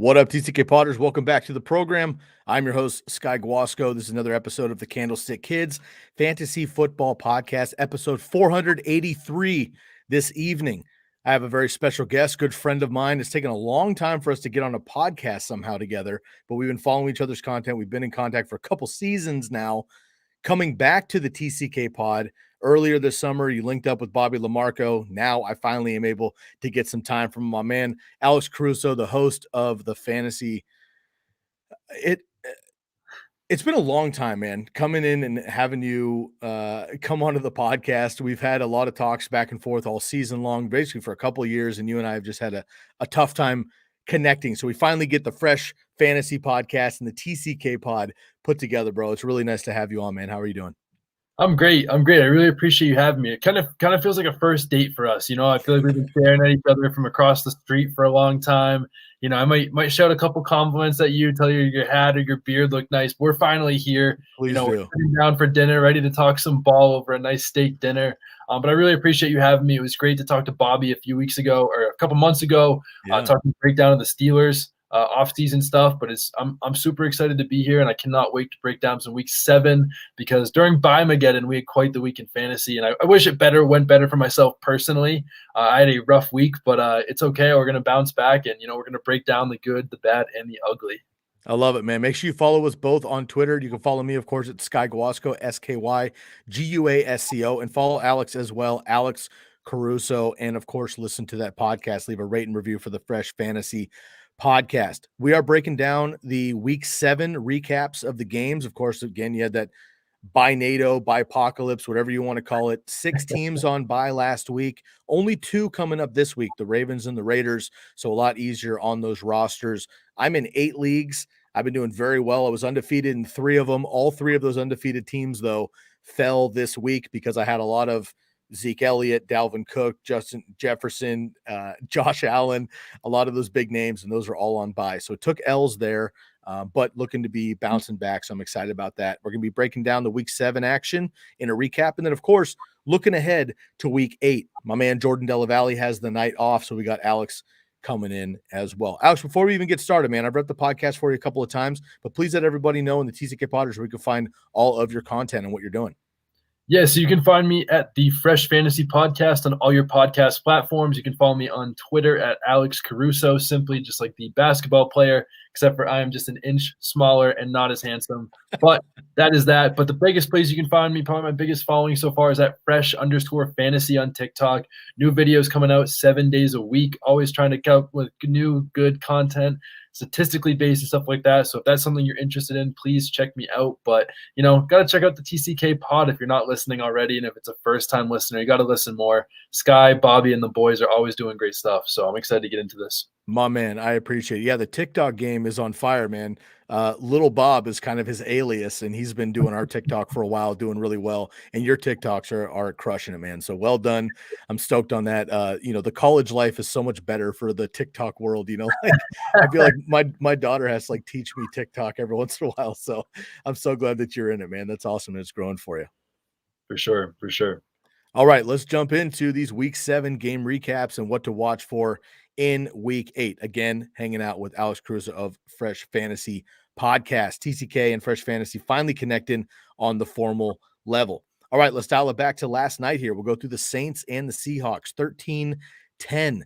What up, TCK Potters? Welcome back to the program. I'm your host, Sky Guasco. This is another episode of the Candlestick Kids Fantasy Football Podcast, episode 483 this evening. I have a very special guest, good friend of mine. It's taken a long time for us to get on a podcast somehow together, but we've been following each other's content. We've been in contact for a couple seasons now. Coming back to the TCK pod earlier this summer, you linked up with Bobby Lamarco. Now I finally am able to get some time from my man, Alex Caruso, the host of the fantasy. It's been a long time, man, coming in and having you come onto the podcast. We've had a lot of talks back and forth all season long, basically for a couple of years, and you and I have just had a tough time connecting. So we finally get the Fresh Fantasy Podcast and the TCK pod put together, bro. It's really nice to have you on, man. How are you doing? I'm great. I really appreciate you having me. It kind of feels like a first date for us. I feel like we've been staring at each other from across the street for a long time. I might shout a couple compliments at you, tell you your hat or your beard look nice. We're finally here. Please We're do. sitting down for dinner, ready to talk some ball over a nice steak dinner. But I really appreciate you having me. It was great to talk to Bobby a few weeks ago or a couple months ago, talking breakdown of the Steelers. Off-season stuff, but I'm super excited to be here, and I cannot wait to break down some Week 7 because during Buymageddon we had quite the week in fantasy, and I wish it went better for myself personally. I had a rough week, but it's okay. We're gonna bounce back, and we're gonna break down the good, the bad, and the ugly. I love it, man. Make sure you follow us both on Twitter. You can follow me, of course, at Sky Guasco, SkyGuasco, and follow Alex as well, Alex Caruso, and of course, listen to that podcast. Leave a rate and review for the Fresh Fantasy Podcast. We are breaking down the Week 7 recaps of the games. Of course, again, you had that by-NATO, by-apocalypse, whatever you want to call it. 6 teams on bye last week. Only 2 coming up this week, the Ravens and the Raiders, so a lot easier on those rosters. I'm in 8 leagues. I've been doing very well. I was undefeated in 3 of them. All 3 of those undefeated teams, though, fell this week because I had a lot of Zeke Elliott, Dalvin Cook, Justin Jefferson, Josh Allen, a lot of those big names, and those are all on bye. So it took L's there, but looking to be bouncing back. So I'm excited about that. We're going to be breaking down the Week 7 action in a recap. And then, of course, looking ahead to Week 8. My man Jordan Della Valle has the night off, so we got Alex coming in as well. Alex, before we even get started, man, I've read the podcast for you a couple of times, but please let everybody know in the TCK Potters where we can find all of your content and what you're doing. Yeah, so you can find me at the Fresh Fantasy Podcast on all your podcast platforms. You can follow me on Twitter at Alex Caruso, simply just like the basketball player, except for I am just an inch smaller and not as handsome. But that is that. But the biggest place you can find me, probably my biggest following so far, is at Fresh_Fantasy on TikTok. New videos coming out 7 days a week, always trying to come up with new, good content, statistically based and stuff like that. So if that's something you're interested in, please check me out. But, got to check out the TCK pod if you're not listening already. And if it's a first-time listener, you got to listen more. Sky, Bobby, and the boys are always doing great stuff. So I'm excited to get into this. My man, I appreciate it. Yeah, the TikTok game is on fire, man. Little Bob is kind of his alias, and he's been doing our TikTok for a while, doing really well. And your TikToks are crushing it, man. So well done. I'm stoked on that. The college life is so much better for the TikTok world. Like, I feel like my daughter has to teach me TikTok every once in a while. So I'm so glad that you're in it, man. That's awesome. It's growing for you. For sure. All right, let's jump into these Week 7 game recaps and what to watch for in Week 8. Again, hanging out with Alex Caruso of Fresh Fantasy Podcast. TCK and Fresh Fantasy finally connecting on the formal level. All right, let's dial it back to last night here. We'll go through the Saints and the Seahawks. 13-10.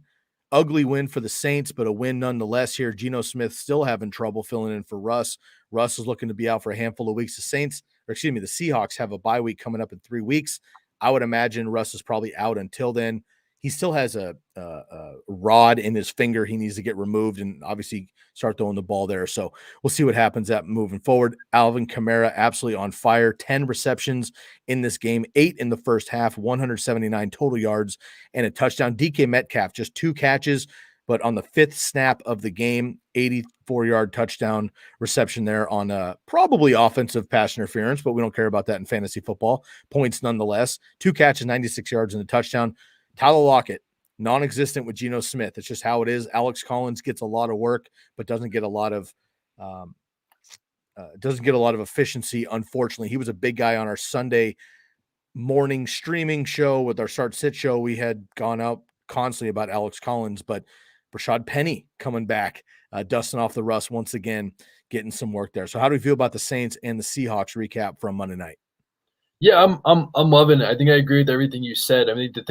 Ugly win for the Saints, but a win nonetheless here. Geno Smith still having trouble filling in for Russ. Russ is looking to be out for a handful of weeks. The Seahawks have a bye week coming up in 3 weeks. I would imagine Russ is probably out until then. He still has a rod in his finger he needs to get removed and obviously start throwing the ball there. So we'll see what happens moving forward. Alvin Kamara absolutely on fire. 10 receptions in this game, 8 in the first half, 179 total yards, and a touchdown. DK Metcalf, just 2 catches, but on the 5th snap of the game, 84-yard touchdown reception there on probably offensive pass interference, but we don't care about that in fantasy football. Points nonetheless. 2 catches, 96 yards, and a touchdown. Tyler Lockett, non-existent with Geno Smith. It's just how it is. Alex Collins gets a lot of work, but doesn't get a lot of efficiency, unfortunately. He was a big guy on our Sunday morning streaming show with our Start Sit show. We had gone out constantly about Alex Collins, but Rashad Penny coming back, dusting off the rust once again, getting some work there. So how do we feel about the Saints and the Seahawks recap from Monday night? Yeah, I'm loving it. I think I agree with everything you said. I mean, the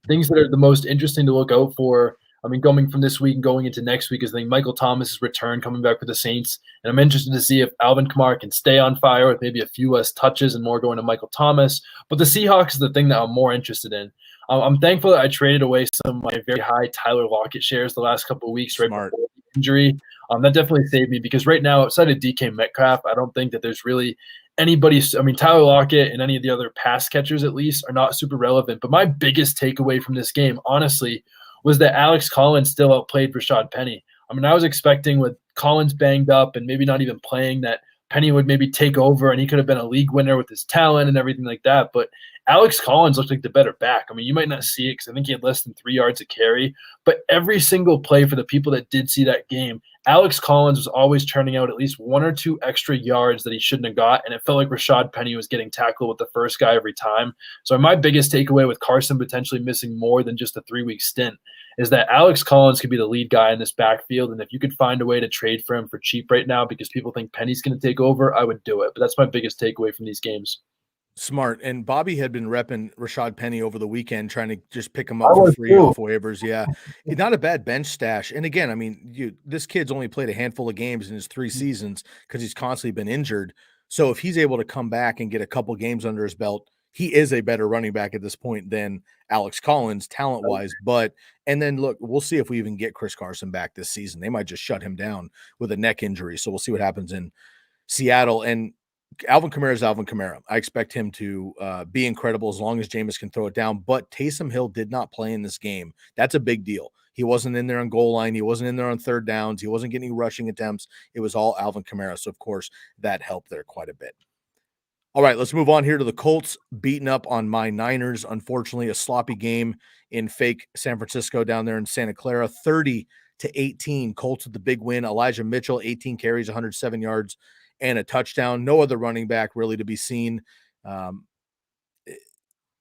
things that are the most interesting to look out for, I mean, going from this week and going into next week is I think Michael Thomas's return coming back for the Saints. And I'm interested to see if Alvin Kamara can stay on fire with maybe a few less touches and more going to Michael Thomas. But the Seahawks is the thing that I'm more interested in. I'm thankful that I traded away some of my very high Tyler Lockett shares the last couple of weeks right before the injury. That definitely saved me because right now, outside of DK Metcalf, I don't think that there's really anybody. I mean, Tyler Lockett and any of the other pass catchers, at least, are not super relevant. But my biggest takeaway from this game, honestly, was that Alex Collins still outplayed Rashad Penny. I mean, I was expecting with Collins banged up and maybe not even playing that Penny would maybe take over and he could have been a league winner with his talent and everything like that. But Alex Collins looked like the better back. I mean, you might not see it because I think he had less than 3 yards a carry. But every single play for the people that did see that game, Alex Collins was always turning out at least 1 or 2 extra yards that he shouldn't have got, and it felt like Rashad Penny was getting tackled with the first guy every time. So my biggest takeaway with Carson potentially missing more than just a 3-week stint is that Alex Collins could be the lead guy in this backfield, and if you could find a way to trade for him for cheap right now because people think Penny's going to take over, I would do it. But that's my biggest takeaway from these games. Smart. And Bobby had been repping Rashad Penny over the weekend, trying to just pick him up for free off waivers. Yeah. He's not a bad bench stash. And again, I mean, this kid's only played a handful of games in his 3 seasons because he's constantly been injured. So if he's able to come back and get a couple games under his belt, he is a better running back at this point than Alex Collins, talent-wise. And then look, we'll see if we even get Chris Carson back this season. They might just shut him down with a neck injury. So we'll see what happens in Seattle. And Alvin Kamara is Alvin Kamara. I expect him to be incredible as long as Jameis can throw it down. But Taysom Hill did not play in this game. That's a big deal. He wasn't in there on goal line. He wasn't in there on third downs. He wasn't getting rushing attempts. It was all Alvin Kamara. So, of course, that helped there quite a bit. All right, let's move on here to the Colts beating up on my Niners. Unfortunately, a sloppy game in fake San Francisco down there in Santa Clara, 30-18. Colts with the big win. Elijah Mitchell, 18 carries, 107 yards, and a touchdown. No other running back really to be seen.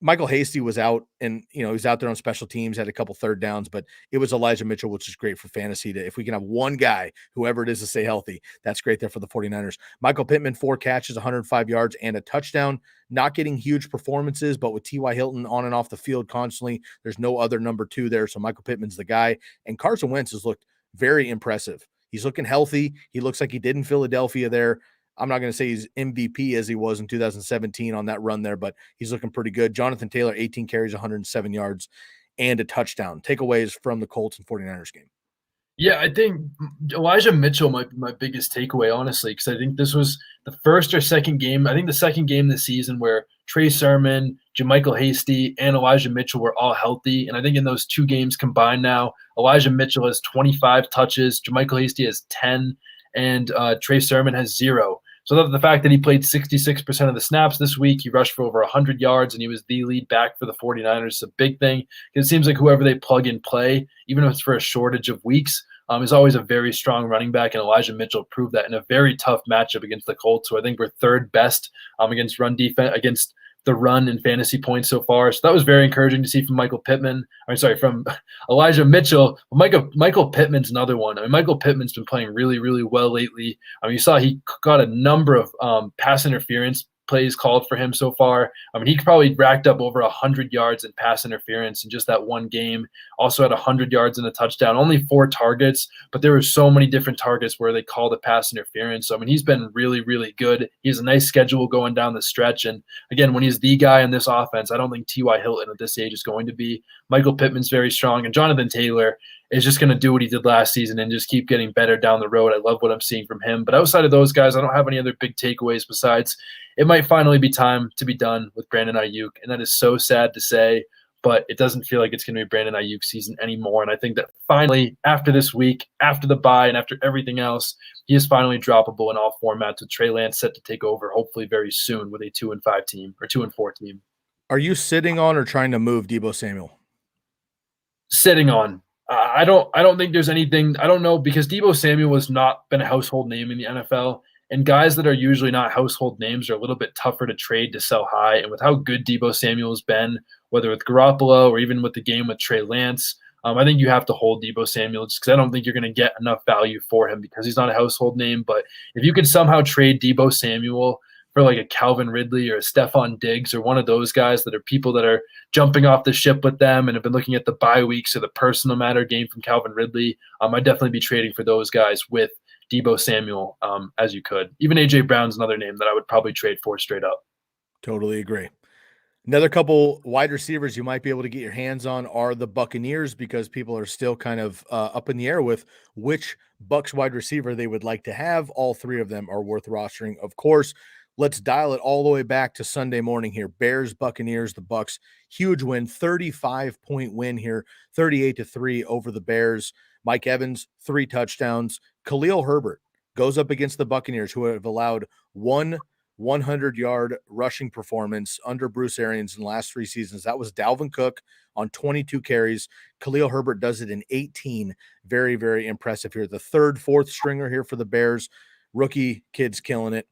Michael Hasty was out, and he was out there on special teams, had a couple third downs, but it was Elijah Mitchell, which is great for fantasy. If we can have one guy, whoever it is, to stay healthy, that's great there for the 49ers. Michael Pittman, 4 catches, 105 yards, and a touchdown. Not getting huge performances, but with T.Y. Hilton on and off the field constantly, there's no other number 2 there, so Michael Pittman's the guy. And Carson Wentz has looked very impressive. He's looking healthy. He looks like he did in Philadelphia there. I'm not going to say he's MVP as he was in 2017 on that run there, but he's looking pretty good. Jonathan Taylor, 18 carries, 107 yards, and a touchdown. Takeaways from the Colts and 49ers game. Yeah, I think Elijah Mitchell might be my biggest takeaway, honestly, because I think this was the first or second game. I think the second game this season where Trey Sermon, JaMychal Hasty, and Elijah Mitchell were all healthy. And I think in those 2 games combined now, Elijah Mitchell has 25 touches, JaMychal Hasty has 10, and Trey Sermon has 0. So the fact that he played 66% of the snaps this week, he rushed for over 100 yards, and he was the lead back for the 49ers. It's a big thing. It seems like whoever they plug and play, even if it's for a shortage of weeks, is always a very strong running back, and Elijah Mitchell proved that in a very tough matchup against the Colts, who I think were 3rd best against run defense, against the run and fantasy points so far. So that was very encouraging to see from from Elijah Mitchell. Michael Pittman's another one. I mean, Michael Pittman's been playing really, really well lately. I mean, you saw he got a number of pass interference plays called for him so far. I mean, he probably racked up over 100 yards in pass interference in just that one game. Also had 100 yards and a touchdown. Only 4 targets, but there were so many different targets where they called a pass interference. So, I mean, he's been really, really good. He has a nice schedule going down the stretch. And again, when he's the guy in this offense, I don't think T.Y. Hilton at this age is going to be. Michael Pittman's very strong, and Jonathan Taylor is just going to do what he did last season and just keep getting better down the road. I love what I'm seeing from him. But outside of those guys, I don't have any other big takeaways besides it might finally be time to be done with Brandon Ayuk. And that is so sad to say, but it doesn't feel like it's going to be Brandon Ayuk season anymore. And I think that finally, after this week, after the bye, and after everything else, he is finally droppable in all formats with Trey Lance set to take over hopefully very soon with a 2-5 team or 2-4 team. Are you sitting on or trying to move Deebo Samuel? Sitting on. I don't think there's anything. I don't know, because Deebo Samuel has not been a household name in the NFL, and guys that are usually not household names are a little bit tougher to trade to sell high. And with how good Deebo Samuel has been, whether with Garoppolo or even with the game with Trey Lance, I think you have to hold Deebo Samuel just because I don't think you're going to get enough value for him because he's not a household name. But if you could somehow trade Deebo Samuel for like a Calvin Ridley or a Stephon Diggs or one of those guys that are people that are jumping off the ship with them and have been looking at the bye weeks or the personal matter game from Calvin Ridley, I'd definitely be trading for those guys with Deebo Samuel as you could. Even A.J. Brown's another name that I would probably trade for straight up. Totally agree. Another couple wide receivers you might be able to get your hands on are the Buccaneers because people are still kind of up in the air with which Bucs wide receiver they would like to have. All three of them are worth rostering, of course. Let's dial it all the way back to Sunday morning here. Bears, Buccaneers, the Bucs, huge win, 35-point win here, 38-3 over the Bears. Mike Evans, 3 touchdowns. Khalil Herbert goes up against the Buccaneers, who have allowed one 100-yard rushing performance under Bruce Arians in the last 3 seasons. That was Dalvin Cook on 22 carries. Khalil Herbert does it in 18. Very, very impressive here. The third, fourth stringer here for the Bears. Rookie kid's killing it.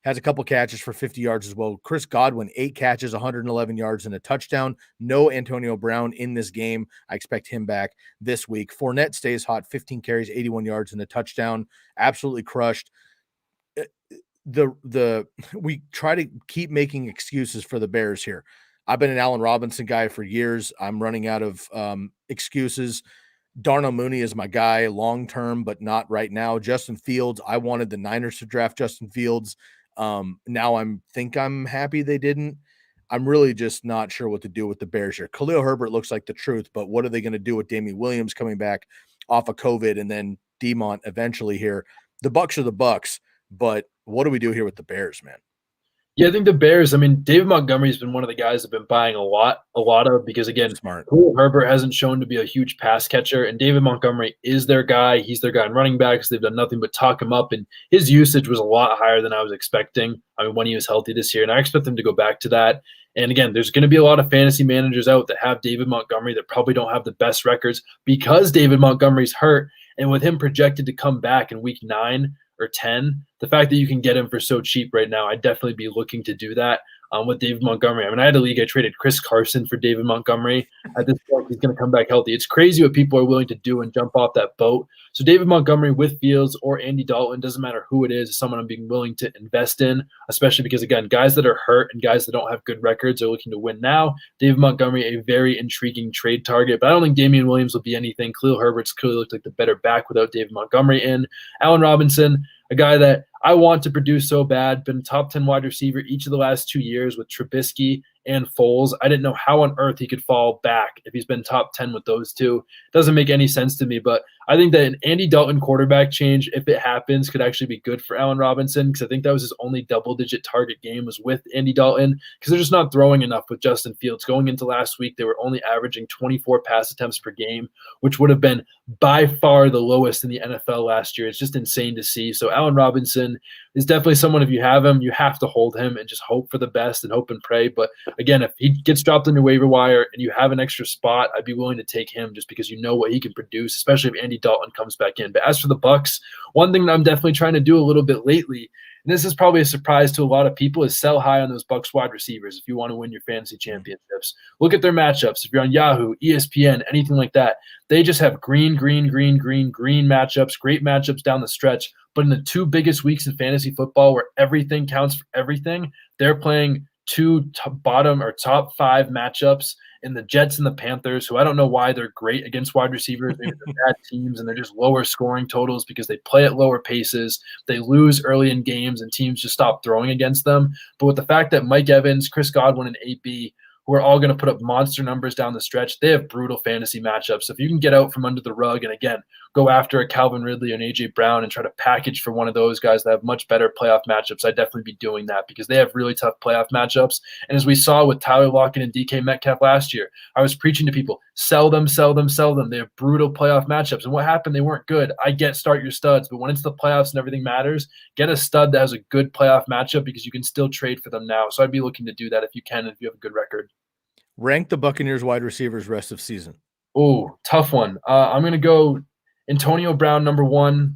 Has a couple catches for 50 yards as well. Chris Godwin, 8 catches, 111 yards, and a touchdown. No Antonio Brown in this game. I expect him back this week. Fournette stays hot, 15 carries, 81 yards, and a touchdown. Absolutely crushed. We try to keep making excuses for the Bears here. I've been an Allen Robinson guy for years. I'm running out of excuses. Darnell Mooney is my guy long-term, but not right now. Justin Fields, I wanted the Niners to draft Justin Fields. Now I'm happy they didn't. I'm really just not sure what to do with the Bears here. Khalil Herbert looks like the truth, but what are they going to do with Damian Williams coming back off of COVID and then Demont eventually here? The Bucs are the Bucs, but what do we do here with the Bears, man? Yeah, I think the Bears, David Montgomery's been one of the guys I've been buying a lot of because, again, Smart. Herbert hasn't shown to be a huge pass catcher, and David Montgomery is their guy. He's their guy in running backs. They've done nothing but talk him up, and his usage was a lot higher than I was expecting when he was healthy this year, and I expect him to go back to that. And, again, there's going to be a lot of fantasy managers out that have David Montgomery that probably don't have the best records because David Montgomery's hurt, and with him projected to come back in week 9 or 10, the fact that you can get him for so cheap right now, I'd definitely be looking to do that with David Montgomery. I had a league, I traded Chris Carson for David Montgomery. At this point, he's going to come back healthy. It's crazy what people are willing to do and jump off that boat. So David Montgomery with Fields or Andy Dalton, doesn't matter who it is someone I'm being willing to invest in, especially because, again, guys that are hurt and guys that don't have good records are looking to win now. David Montgomery, a very intriguing trade target, but I don't think Damian Williams will be anything. Khalil Herbert's clearly looked like the better back without David Montgomery in. Allen Robinson, a guy that I want to produce so bad, been top 10 wide receiver each of the last 2 years with Trubisky and Foles. I didn't know how on earth he could fall back if he's been top 10 with those two. Doesn't make any sense to me, but I think that an Andy Dalton quarterback change, if it happens, could actually be good for Allen Robinson because I think that was his only double-digit target game was with Andy Dalton because they're just not throwing enough with Justin Fields. Going into last week, they were only averaging 24 pass attempts per game, which would have been by far the lowest in the NFL last year. It's just insane to see. So Allen Robinson is definitely someone, if you have him, you have to hold him and just hope for the best and hope and pray. But again, if he gets dropped on your waiver wire and you have an extra spot, I'd be willing to take him just because you know what he can produce, especially if Andy Dalton comes back in. But as for the Bucs, one thing that I'm definitely trying to do a little bit lately, and this is probably a surprise to a lot of people, is sell high on those Bucs wide receivers if you want to win your fantasy championships. Look at their matchups. If you're on Yahoo, ESPN, anything like that, they just have green matchups, great matchups down the stretch. But in the 2 biggest weeks in fantasy football where everything counts for everything, they're playing 2 bottom or top 5 matchups in the Jets and the Panthers, who I don't know why they're great against wide receivers. Maybe they're bad teams and they're just lower scoring totals because they play at lower paces. They lose early in games and teams just stop throwing against them. But with the fact that Mike Evans, Chris Godwin, and AB, who are all going to put up monster numbers down the stretch, they have brutal fantasy matchups. So if you can get out from under the rug and, again, go after a Calvin Ridley and A.J. Brown and try to package for one of those guys that have much better playoff matchups, I'd definitely be doing that because they have really tough playoff matchups. And as we saw with Tyler Lockett and DK Metcalf last year, I was preaching to people, sell them. They have brutal playoff matchups. And what happened? They weren't good. I get start your studs, but when it's the playoffs and everything matters, get a stud that has a good playoff matchup because you can still trade for them now. So I'd be looking to do that if you can, if you have a good record. Rank the Buccaneers wide receivers rest of season. Oh, tough one. I'm going to go Antonio Brown, number 1.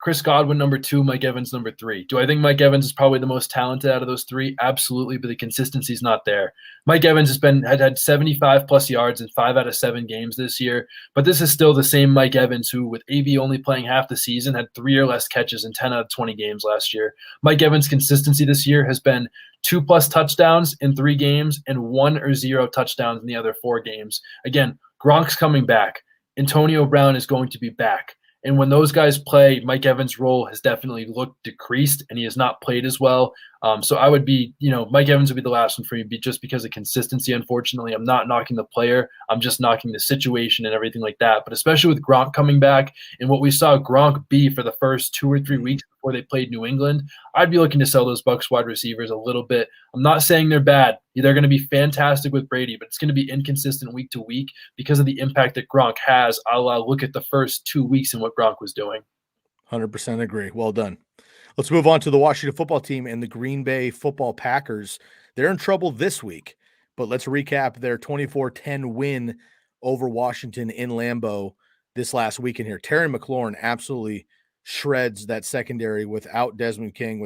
Chris Godwin, number 2, Mike Evans, number 3. Do I think Mike Evans is probably the most talented out of those 3? Absolutely, but the consistency is not there. Mike Evans had 75 plus yards in 5 out of 7 games this year, but this is still the same Mike Evans who, with AV only playing half the season, had 3 or less catches in 10 out of 20 games last year. Mike Evans' consistency this year has been 2+ touchdowns in 3 games and 1 or 0 touchdowns in the other 4 games. Again, Gronk's coming back. Antonio Brown is going to be back. And when those guys play, Mike Evans' role has definitely looked decreased, and he has not played as well. So I would be, Mike Evans would be the last one for me, just because of consistency. Unfortunately, I'm not knocking the player. I'm just knocking the situation and everything like that. But especially with Gronk coming back and what we saw Gronk be for the first 2 or 3 weeks before they played New England, I'd be looking to sell those Bucs wide receivers a little bit. I'm not saying they're bad. They're going to be fantastic with Brady, but it's going to be inconsistent week to week because of the impact that Gronk has. I'll look at the first 2 weeks and what Gronk was doing. 100% agree. Well done. Let's move on to the Washington football team and the Green Bay football Packers. They're in trouble this week, but let's recap their 24-10 win over Washington in Lambeau this last weekend here. Terry McLaurin absolutely shreds that secondary without Desmond King,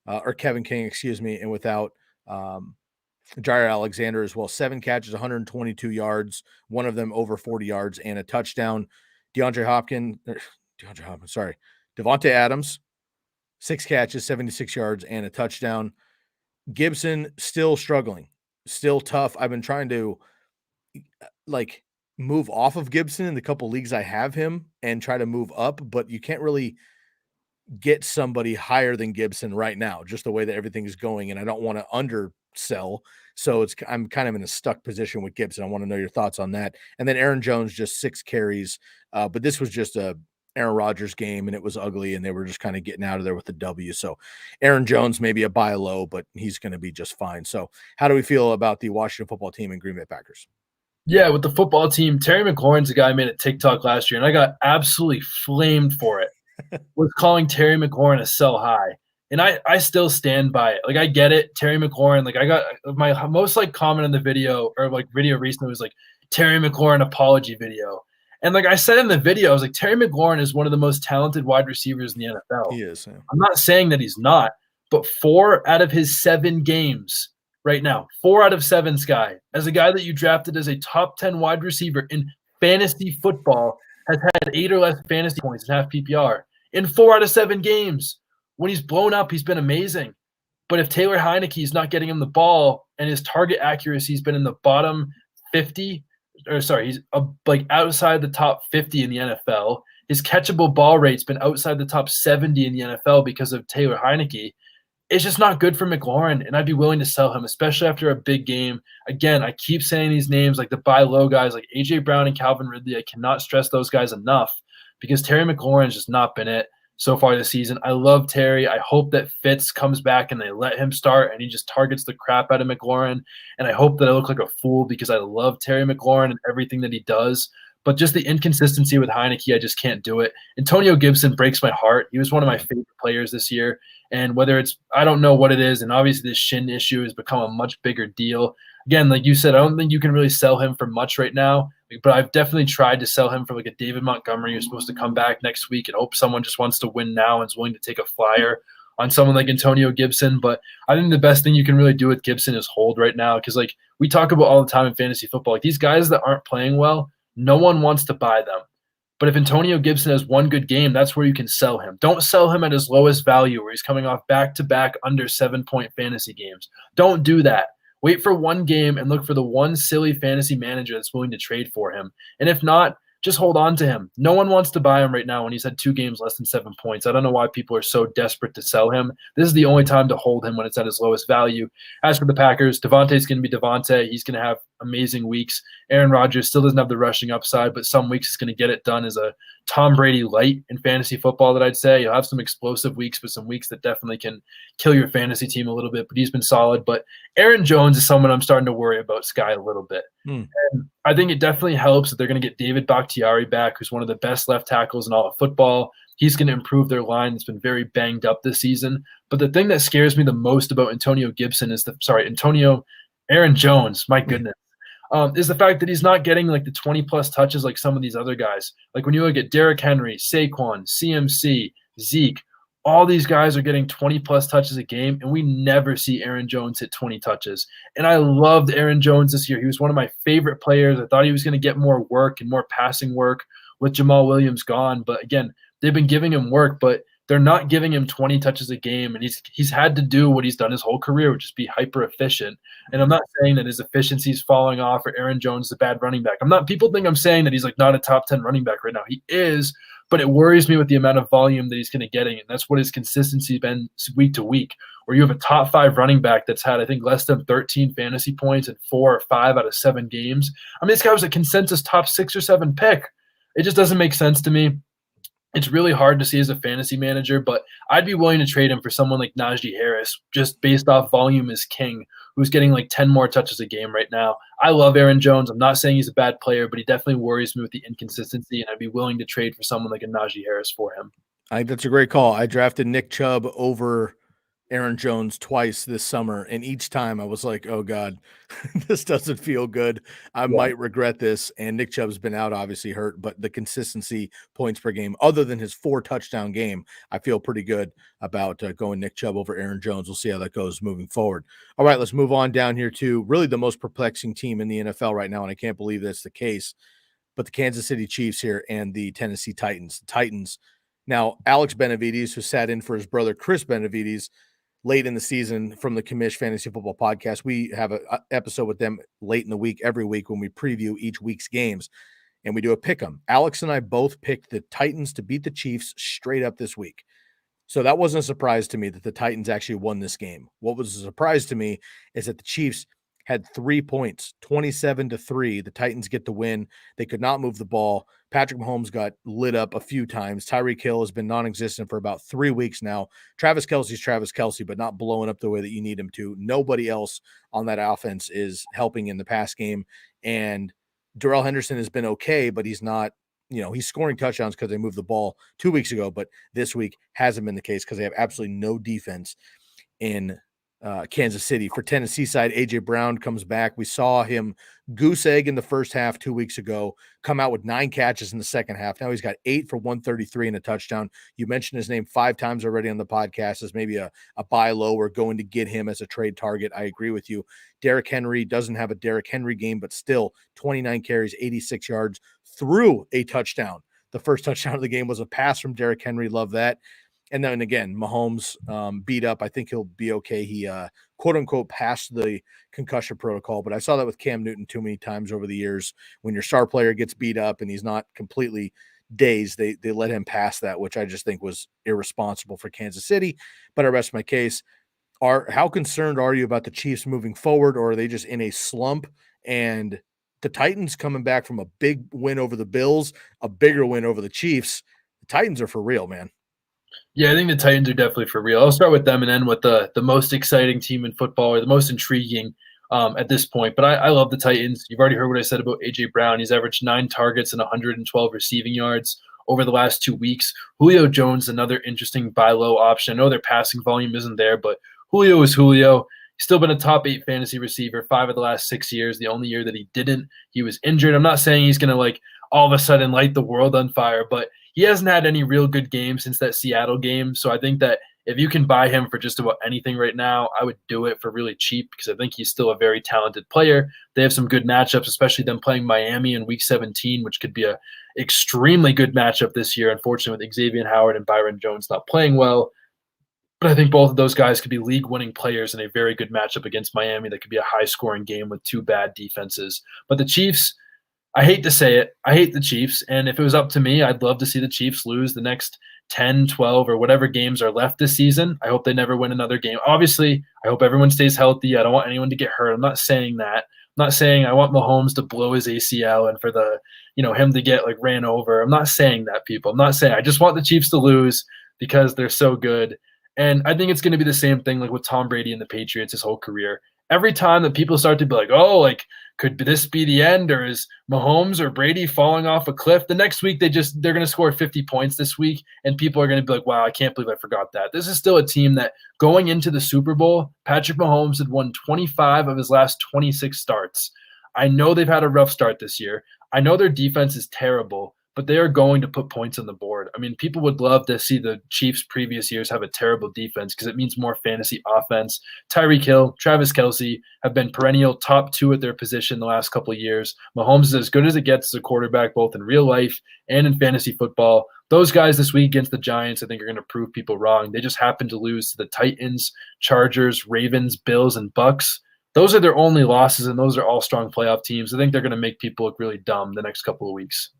or Kevin King, and without Jair Alexander as well. 7 catches, 122 yards, one of them over 40 yards and a touchdown. Devontae Adams, 6 catches, 76 yards, and a touchdown. Gibson still struggling, still tough. I've been trying to move off of Gibson in the couple leagues I have him and try to move up, but you can't really get somebody higher than Gibson right now, just the way that everything is going. And I don't want to undersell. So I'm kind of in a stuck position with Gibson. I want to know your thoughts on that. And then Aaron Jones, just 6 carries. But this was just a Aaron Rodgers game, and it was ugly, and they were just kind of getting out of there with the W. So Aaron Jones, maybe a buy low, but he's going to be just fine. So how do we feel about the Washington football team and Green Bay Packers? Yeah, with the football team, Terry McLaurin's a guy I made a TikTok last year, and I got absolutely flamed for it. Was calling Terry McLaurin a sell high. And I still stand by it. I get it. Terry McLaurin, I got my most comment in the video video recently was Terry McLaurin apology video. And I said in the video, I was Terry McLaurin is one of the most talented wide receivers in the NFL. He is. Yeah. I'm not saying that he's not, but 4 out of his 7 games right now, 4 out of 7, Sky, as a guy that you drafted as a top 10 wide receiver in fantasy football, has had 8 or less fantasy points in half PPR in 4 out of 7 games. When he's blown up, he's been amazing. But if Taylor Heinicke is not getting him the ball and his target accuracy has been in the bottom 50, he's outside the top 50 in the NFL. His catchable ball rate's been outside the top 70 in the NFL because of Taylor Heinicke. It's just not good for McLaurin, and I'd be willing to sell him, especially after a big game. Again, I keep saying these names the buy low guys like A.J. Brown and Calvin Ridley. I cannot stress those guys enough because Terry McLaurin's just not been it so far this season. I love Terry. I hope that Fitz comes back and they let him start and he just targets the crap out of McLaurin. And I hope that I look like a fool because I love Terry McLaurin and everything that he does. But just the inconsistency with Heinicke, I just can't do it. Antonio Gibson breaks my heart. He was one of my favorite players this year. And whether it's – I don't know what it is, and obviously this shin issue has become a much bigger deal. Again, like you said, I don't think you can really sell him for much right now. But I've definitely tried to sell him for a David Montgomery who's supposed to come back next week and hope someone just wants to win now and is willing to take a flyer on someone like Antonio Gibson. But I think the best thing you can really do with Gibson is hold right now because we talk about all the time in fantasy football. These guys that aren't playing well, no one wants to buy them. But if Antonio Gibson has one good game, that's where you can sell him. Don't sell him at his lowest value where he's coming off back-to-back under 7-point fantasy games. Don't do that. Wait for one game and look for the one silly fantasy manager that's willing to trade for him. And if not, just hold on to him. No one wants to buy him right now when he's had 2 games less than 7 points. I don't know why people are so desperate to sell him. This is the only time to hold him when it's at his lowest value. As for the Packers, Devontae's going to be Devontae. He's going to have amazing weeks. Aaron Rodgers still doesn't have the rushing upside, but some weeks he's going to get it done as a Tom Brady light in fantasy football that I'd say. You'll have some explosive weeks, but some weeks that definitely can kill your fantasy team a little bit, but he's been solid. But Aaron Jones is someone I'm starting to worry about, Sky, a little bit. And I think it definitely helps that they're going to get David Bakhtiari back, who's one of the best left tackles in all of football. He's going to improve their line that's been very banged up this season. But the thing that scares me the most about Antonio Gibson is Aaron Jones, my goodness. Is the fact that he's not getting the 20-plus touches like some of these other guys. Like when you look at Derrick Henry, Saquon, CMC, Zeke. All these guys are getting 20-plus touches a game, and we never see Aaron Jones hit 20 touches. And I loved Aaron Jones this year. He was one of my favorite players. I thought he was going to get more work and more passing work with Jamal Williams gone. But again, they've been giving him work, but they're not giving him 20 touches a game. And he's had to do what he's done his whole career, which is be hyper efficient. And I'm not saying that his efficiency is falling off or Aaron Jones is a bad running back. People think I'm saying that he's like not a top 10 running back right now. He is, but it worries me with the amount of volume that he's going to get. And that's what his consistency has been week to week, where you have a top 5 running back that's had, I think, less than 13 fantasy points in 4 or 5 out of 7 games. I mean, this guy was a consensus top 6 or 7 pick. It just doesn't make sense to me. It's really hard to see as a fantasy manager, but I'd be willing to trade him for someone like Najee Harris, just based off volume is king, who's getting like 10 more touches a game right now. I love Aaron Jones. I'm not saying he's a bad player, but he definitely worries me with the inconsistency, and I'd be willing to trade for someone like a Najee Harris for him. I think that's a great call. I drafted Nick Chubb over Aaron Jones twice this summer, and each time I was like, oh God, this doesn't feel good. I might regret this. And Nick Chubb's been out, obviously hurt, but the consistency, points per game, other than his 4 touchdown game, I feel pretty good about going Nick Chubb over Aaron Jones. We'll see how that goes moving forward. All right, let's move on down here to really the most perplexing team in the NFL right now, and I can't believe that's the case, but the Kansas City Chiefs here and the Tennessee Titans. The Titans. Now, Alex Benavides, who sat in for his brother Chris Benavides late in the season from the Commish Fantasy Football Podcast. We have an episode with them late in the week, every week, when we preview each week's games, and we do a pick 'em. Alex and I both picked the Titans to beat the Chiefs straight up this week. So that wasn't a surprise to me that the Titans actually won this game. What was a surprise to me is that the Chiefs had 3 points, 27-3. The Titans get the win. They could not move the ball. Patrick Mahomes got lit up a few times. Tyreek Hill has been non-existent for about 3 weeks now. Travis Kelce's Travis Kelce, but not blowing up the way that you need him to. Nobody else on that offense is helping in the pass game. And Darrell Henderson has been okay, but he's not, he's scoring touchdowns because they moved the ball 2 weeks ago, but this week hasn't been the case because they have absolutely no defense in Kansas City. For Tennessee side, A.J. Brown comes back. We saw him goose egg in the first half 2 weeks ago, come out with 9 catches in the second half. Now he's got 8 for 133 and a touchdown. You mentioned his name 5 times already on the podcast as maybe a buy low or going to get him as a trade target. I agree with you. Derrick Henry doesn't have a Derrick Henry game, but still 29 carries, 86 yards, threw a touchdown. The first touchdown of the game was a pass from Derrick Henry. Love that. And then again, Mahomes beat up. I think he'll be okay. He quote unquote passed the concussion protocol, but I saw that with Cam Newton too many times over the years. When your star player gets beat up and he's not completely dazed, they let him pass that, which I just think was irresponsible for Kansas City. But I rest my case. How concerned are you about the Chiefs moving forward, or are they just in a slump? And the Titans coming back from a big win over the Bills, a bigger win over the Chiefs. The Titans are for real, man. Yeah, I think the Titans are definitely for real. I'll start with them and end with the most exciting team in football, or the most intriguing at this point. But I love the Titans. You've already heard what I said about A.J. Brown. He's averaged 9 targets and 112 receiving yards over the last 2 weeks. Julio Jones, another interesting buy low option. I know their passing volume isn't there, but Julio is Julio. He's still been a top 8 fantasy receiver 5 of the last 6 years. The only year that he didn't, he was injured. I'm not saying he's going to all of a sudden light the world on fire, but he hasn't had any real good games since that Seattle game. So I think that if you can buy him for just about anything right now, I would do it for really cheap because I think he's still a very talented player. They have some good matchups, especially them playing Miami in Week 17, which could be a extremely good matchup this year, unfortunately, with Xavier Howard and Byron Jones not playing well. But I think both of those guys could be league-winning players in a very good matchup against Miami. That could be a high-scoring game with 2 bad defenses. But the Chiefs, I hate to say it, I hate the Chiefs. And if it was up to me, I'd love to see the Chiefs lose the next 10, 12, or whatever games are left this season. I hope they never win another game. Obviously, I hope everyone stays healthy. I don't want anyone to get hurt. I'm not saying that. I'm not saying I want Mahomes to blow his ACL and for him to get ran over. I'm not saying that, people. I'm not saying. I just want the Chiefs to lose because they're so good. And I think it's going to be the same thing with Tom Brady and the Patriots his whole career. Every time that people start to be could this be the end, or is Mahomes or Brady falling off a cliff? The next week they're going to score 50 points this week, and people are going to be like, wow, I can't believe I forgot that. This is still a team that going into the Super Bowl, Patrick Mahomes had won 25 of his last 26 starts. I know they've had a rough start this year. I know their defense is terrible, but they are going to put points on the board. I mean, people would love to see the Chiefs previous years have a terrible defense because it means more fantasy offense. Tyreek Hill, Travis Kelce have been perennial top 2 at their position the last couple of years. Mahomes is as good as it gets as a quarterback, both in real life and in fantasy football. Those guys this week against the Giants, I think, are going to prove people wrong. They just happen to lose to the Titans, Chargers, Ravens, Bills, and Bucks. Those are their only losses, and those are all strong playoff teams. I think they're going to make people look really dumb the next couple of weeks.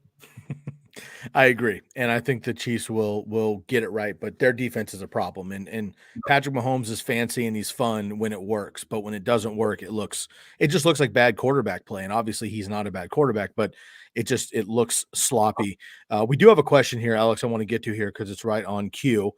I agree, and I think the Chiefs will get it right, but their defense is a problem. And Patrick Mahomes is fancy and he's fun when it works, but when it doesn't work, it just looks like bad quarterback play. And obviously, he's not a bad quarterback, but it looks sloppy. We do have a question here, Alex. I want to get to here because it's right on cue.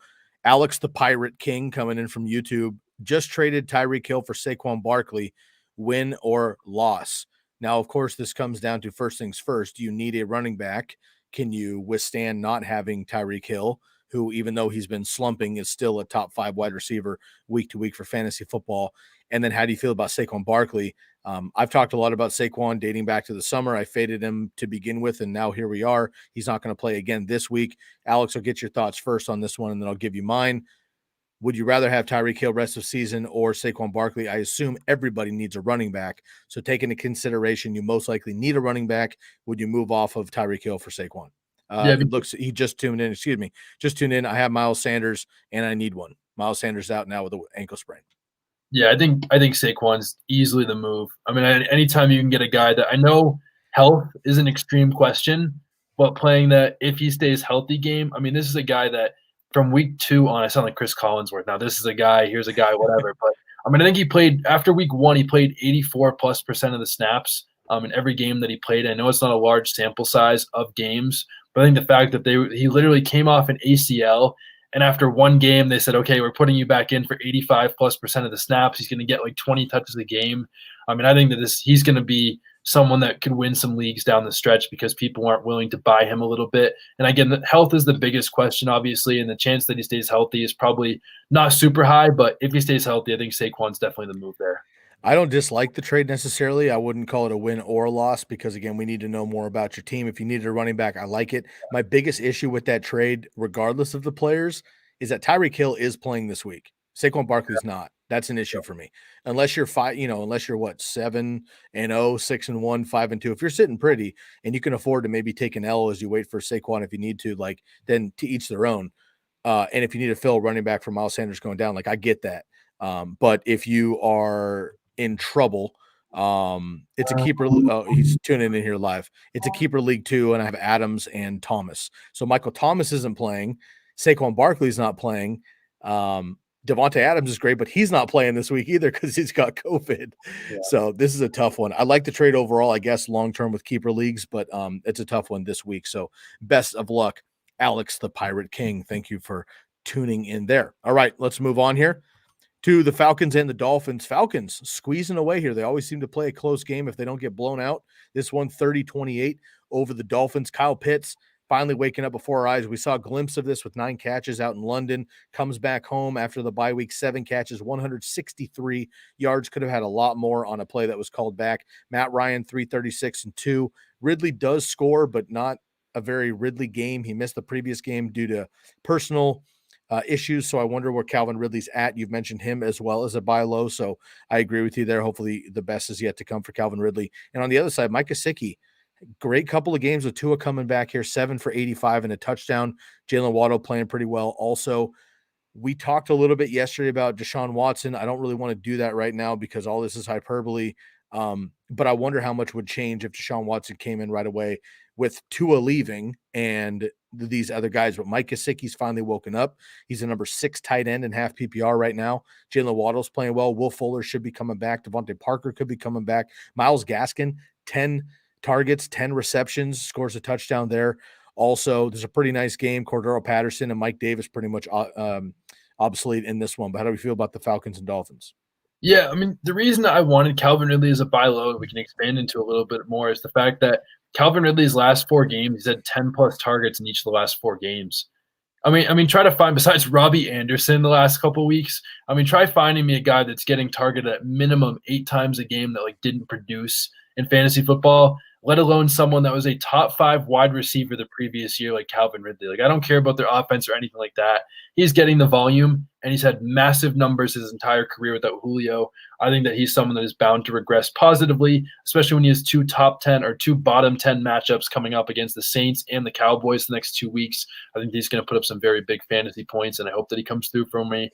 Alex the Pirate King coming in from YouTube just traded Tyreek Hill for Saquon Barkley. Win or loss? Now, of course, this comes down to first things first. Do you need a running back? Can you withstand not having Tyreek Hill, who, even though he's been slumping, is still a top 5 wide receiver week to week for fantasy football? And then how do you feel about Saquon Barkley? I've talked a lot about Saquon dating back to the summer. I faded him to begin with, and now here we are. He's not going to play again this week. Alex, I'll get your thoughts first on this one, and then I'll give you mine. Would you rather have Tyreek Hill rest of season or Saquon Barkley? I assume everybody needs a running back. So taking into consideration, you most likely need a running back. Would you move off of Tyreek Hill for Saquon? It looks he just tuned in. Excuse me, just tuned in. I have Miles Sanders, and I need one. Miles Sanders out now with an ankle sprain. Yeah, I think Saquon's easily the move. I mean, anytime you can get a guy that I know health is an extreme question, but playing that if he stays healthy game, I mean, this is a guy that from week 2 on, I sound like Chris Collinsworth. Now, this is a guy, here's a guy, whatever. But I mean, I think he played after week 1, he played 84+% of the snaps in every game that he played. I know it's not a large sample size of games, but I think the fact that he literally came off an ACL, and after one game, they said, okay, we're putting you back in for 85+% of the snaps. He's going to get like 20 touches a game. I mean, I think that he's going to be someone that could win some leagues down the stretch because people aren't willing to buy him a little bit. And again, the health is the biggest question, obviously, and the chance that he stays healthy is probably not super high, but if he stays healthy, I think Saquon's definitely the move there. I don't dislike the trade necessarily. I wouldn't call it a win or a loss because, again, we need to know more about your team. If you needed a running back, I like it. My biggest issue with that trade, regardless of the players, is that Tyreek Hill is playing this week. Saquon Barkley's not. That's an issue for me. Unless you're unless you're what, 7-0, 6-1, 5-2. If you're sitting pretty and you can afford to maybe take an L as you wait for Saquon if you need to, like, then to each their own. And if you need to fill running back for Miles Sanders going down, like, I get that. But if you are in trouble, it's a keeper. He's tuning in here live. It's a keeper league too, and I have Adams and Thomas. So Michael Thomas isn't playing. Saquon Barkley's not playing. Devontae Adams is great, but he's not playing this week either because he's got COVID. Yeah. So this is a tough one. I like the trade overall, I guess, long-term with keeper leagues, but it's a tough one this week. So best of luck, Alex the Pirate King. Thank you for tuning in there. All right, let's move on here to the Falcons and the Dolphins. Falcons squeezing away here. They always seem to play a close game if they don't get blown out. This one 30-28 over the Dolphins. Kyle Pitts finally waking up before our eyes. We saw a glimpse of this with 9 catches out in London, comes back home after the bye week, 7 catches, 163 yards. Could have had a lot more on a play that was called back. Matt Ryan, 336 and 2. Ridley does score, but not a very Ridley game. He missed the previous game due to personal issues, so I wonder where Calvin Ridley's at. You've mentioned him as well as a buy low, so I agree with you there. Hopefully the best is yet to come for Calvin Ridley. And on the other side, Mike Gesicki, great couple of games with Tua coming back here, 7 for 85 and a touchdown. Jalen Waddle playing pretty well. Also, we talked a little bit yesterday about Deshaun Watson. I don't really want to do that right now because all this is hyperbole, but I wonder how much would change if Deshaun Watson came in right away with Tua leaving and these other guys. But Mike Gesicki's finally woken up. He's a number 6 tight end in half PPR right now. Jalen Waddle's playing well. Will Fuller should be coming back. Devontae Parker could be coming back. Myles Gaskin, 10 targets, 10 receptions, scores a touchdown there. Also, there's a pretty nice game. Cordero Patterson and Mike Davis pretty much obsolete in this one. But how do we feel about the Falcons and Dolphins? Yeah, I mean, the reason I wanted Calvin Ridley as a buy low, we can expand into a little bit more, is the fact that Calvin Ridley's last 4 games, he's had 10+ targets in each of the last 4 games. I mean, try to find, besides Robbie Anderson the last couple of weeks, I mean, try finding me a guy that's getting targeted at minimum 8 times a game that, like, didn't produce in fantasy football. let alone someone that was a top 5 wide receiver the previous year like Calvin Ridley. Like, I don't care about their offense or anything like that. He's getting the volume, and he's had massive numbers his entire career without Julio. I think that he's someone that is bound to regress positively, especially when he has 2 top 10 or 2 bottom 10 matchups coming up against the Saints and the Cowboys the next 2 weeks. I think he's going to put up some very big fantasy points, and I hope that he comes through for me.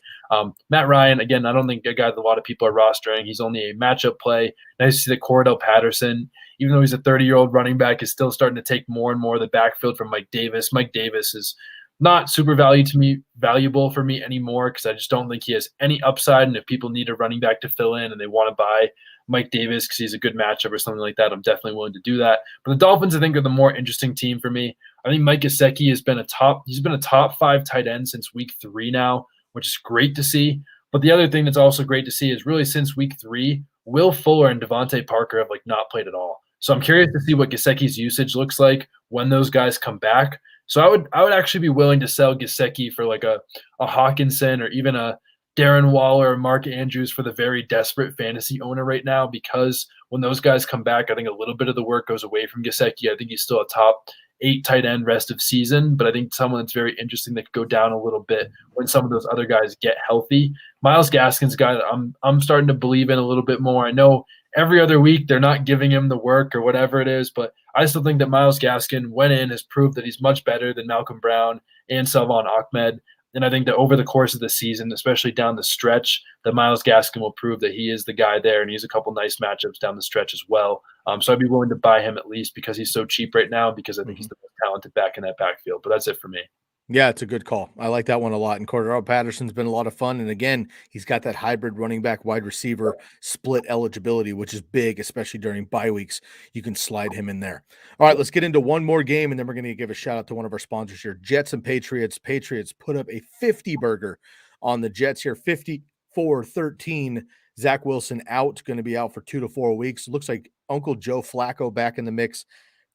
Matt Ryan, again, I don't think a guy that a lot of people are rostering. He's only a matchup play. Nice to see that Cordell Patterson, even though he's a 30-year-old running back, is still starting to take more and more of the backfield from Mike Davis. Mike Davis is not super valuable for me anymore because I just don't think he has any upside. And if people need a running back to fill in and they want to buy Mike Davis because he's a good matchup or something like that, I'm definitely willing to do that. But the Dolphins, I think, are the more interesting team for me. I think Mike Gesicki has been a top 5 tight end since week 3 now, which is great to see. But the other thing that's also great to see is really since week 3, Will Fuller and Devontae Parker have not played at all. So I'm curious to see what Gesicki's usage looks like when those guys come back. So I would actually be willing to sell Gesicki for a Hawkinson or even a Darren Waller or Mark Andrews for the very desperate fantasy owner right now, because when those guys come back, I think a little bit of the work goes away from Gesicki. I think he's still a top 8 tight end rest of season, but I think someone that's very interesting that could go down a little bit when some of those other guys get healthy. Myles Gaskin's a guy that I'm starting to believe in a little bit more. I know every other week they're not giving him the work or whatever it is, but I still think that Myles Gaskin went in, has proved that he's much better than Malcolm Brown and Salvon Ahmed. And I think that over the course of the season, especially down the stretch, that Myles Gaskin will prove that he is the guy there, and he's a couple nice matchups down the stretch as well. So I'd be willing to buy him at least because he's so cheap right now, because I think he's the most talented back in that backfield. But that's it for me. Yeah, it's a good call. I like that one a lot. And Cordell Patterson's been a lot of fun. And again, he's got that hybrid running back wide receiver split eligibility, which is big, especially during bye weeks. You can slide him in there. All right, let's get into one more game, and then we're going to give a shout out to one of our sponsors here, Jets and Patriots. Patriots put up a 50 burger on the Jets here, 54-13. Zach Wilson out, going to be out for 2 to 4 weeks. Looks like Uncle Joe Flacco back in the mix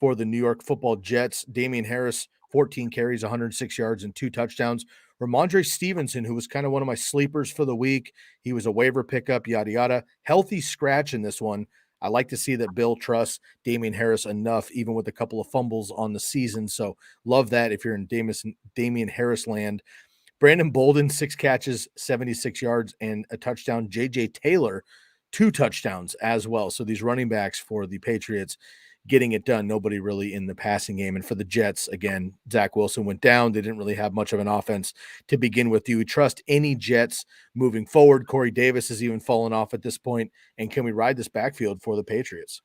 for the New York Football Jets. Damian Harris, 14 carries, 106 yards, and 2 touchdowns. Ramondre Stevenson, who was kind of one of my sleepers for the week. He was a waiver pickup, yada, yada. Healthy scratch in this one. I like to see that Bill trusts Damian Harris enough, even with a couple of fumbles on the season. So love that if you're in Damian Harris land. Brandon Bolden, 6 catches, 76 yards, and a touchdown. J.J. Taylor, 2 touchdowns as well. So these running backs for the Patriots getting it done. Nobody really in the passing game. And for the Jets, again, Zach Wilson went down. They didn't really have much of an offense to begin with. Do you trust any Jets moving forward? Corey Davis has even fallen off at this point. And can we ride this backfield for the Patriots?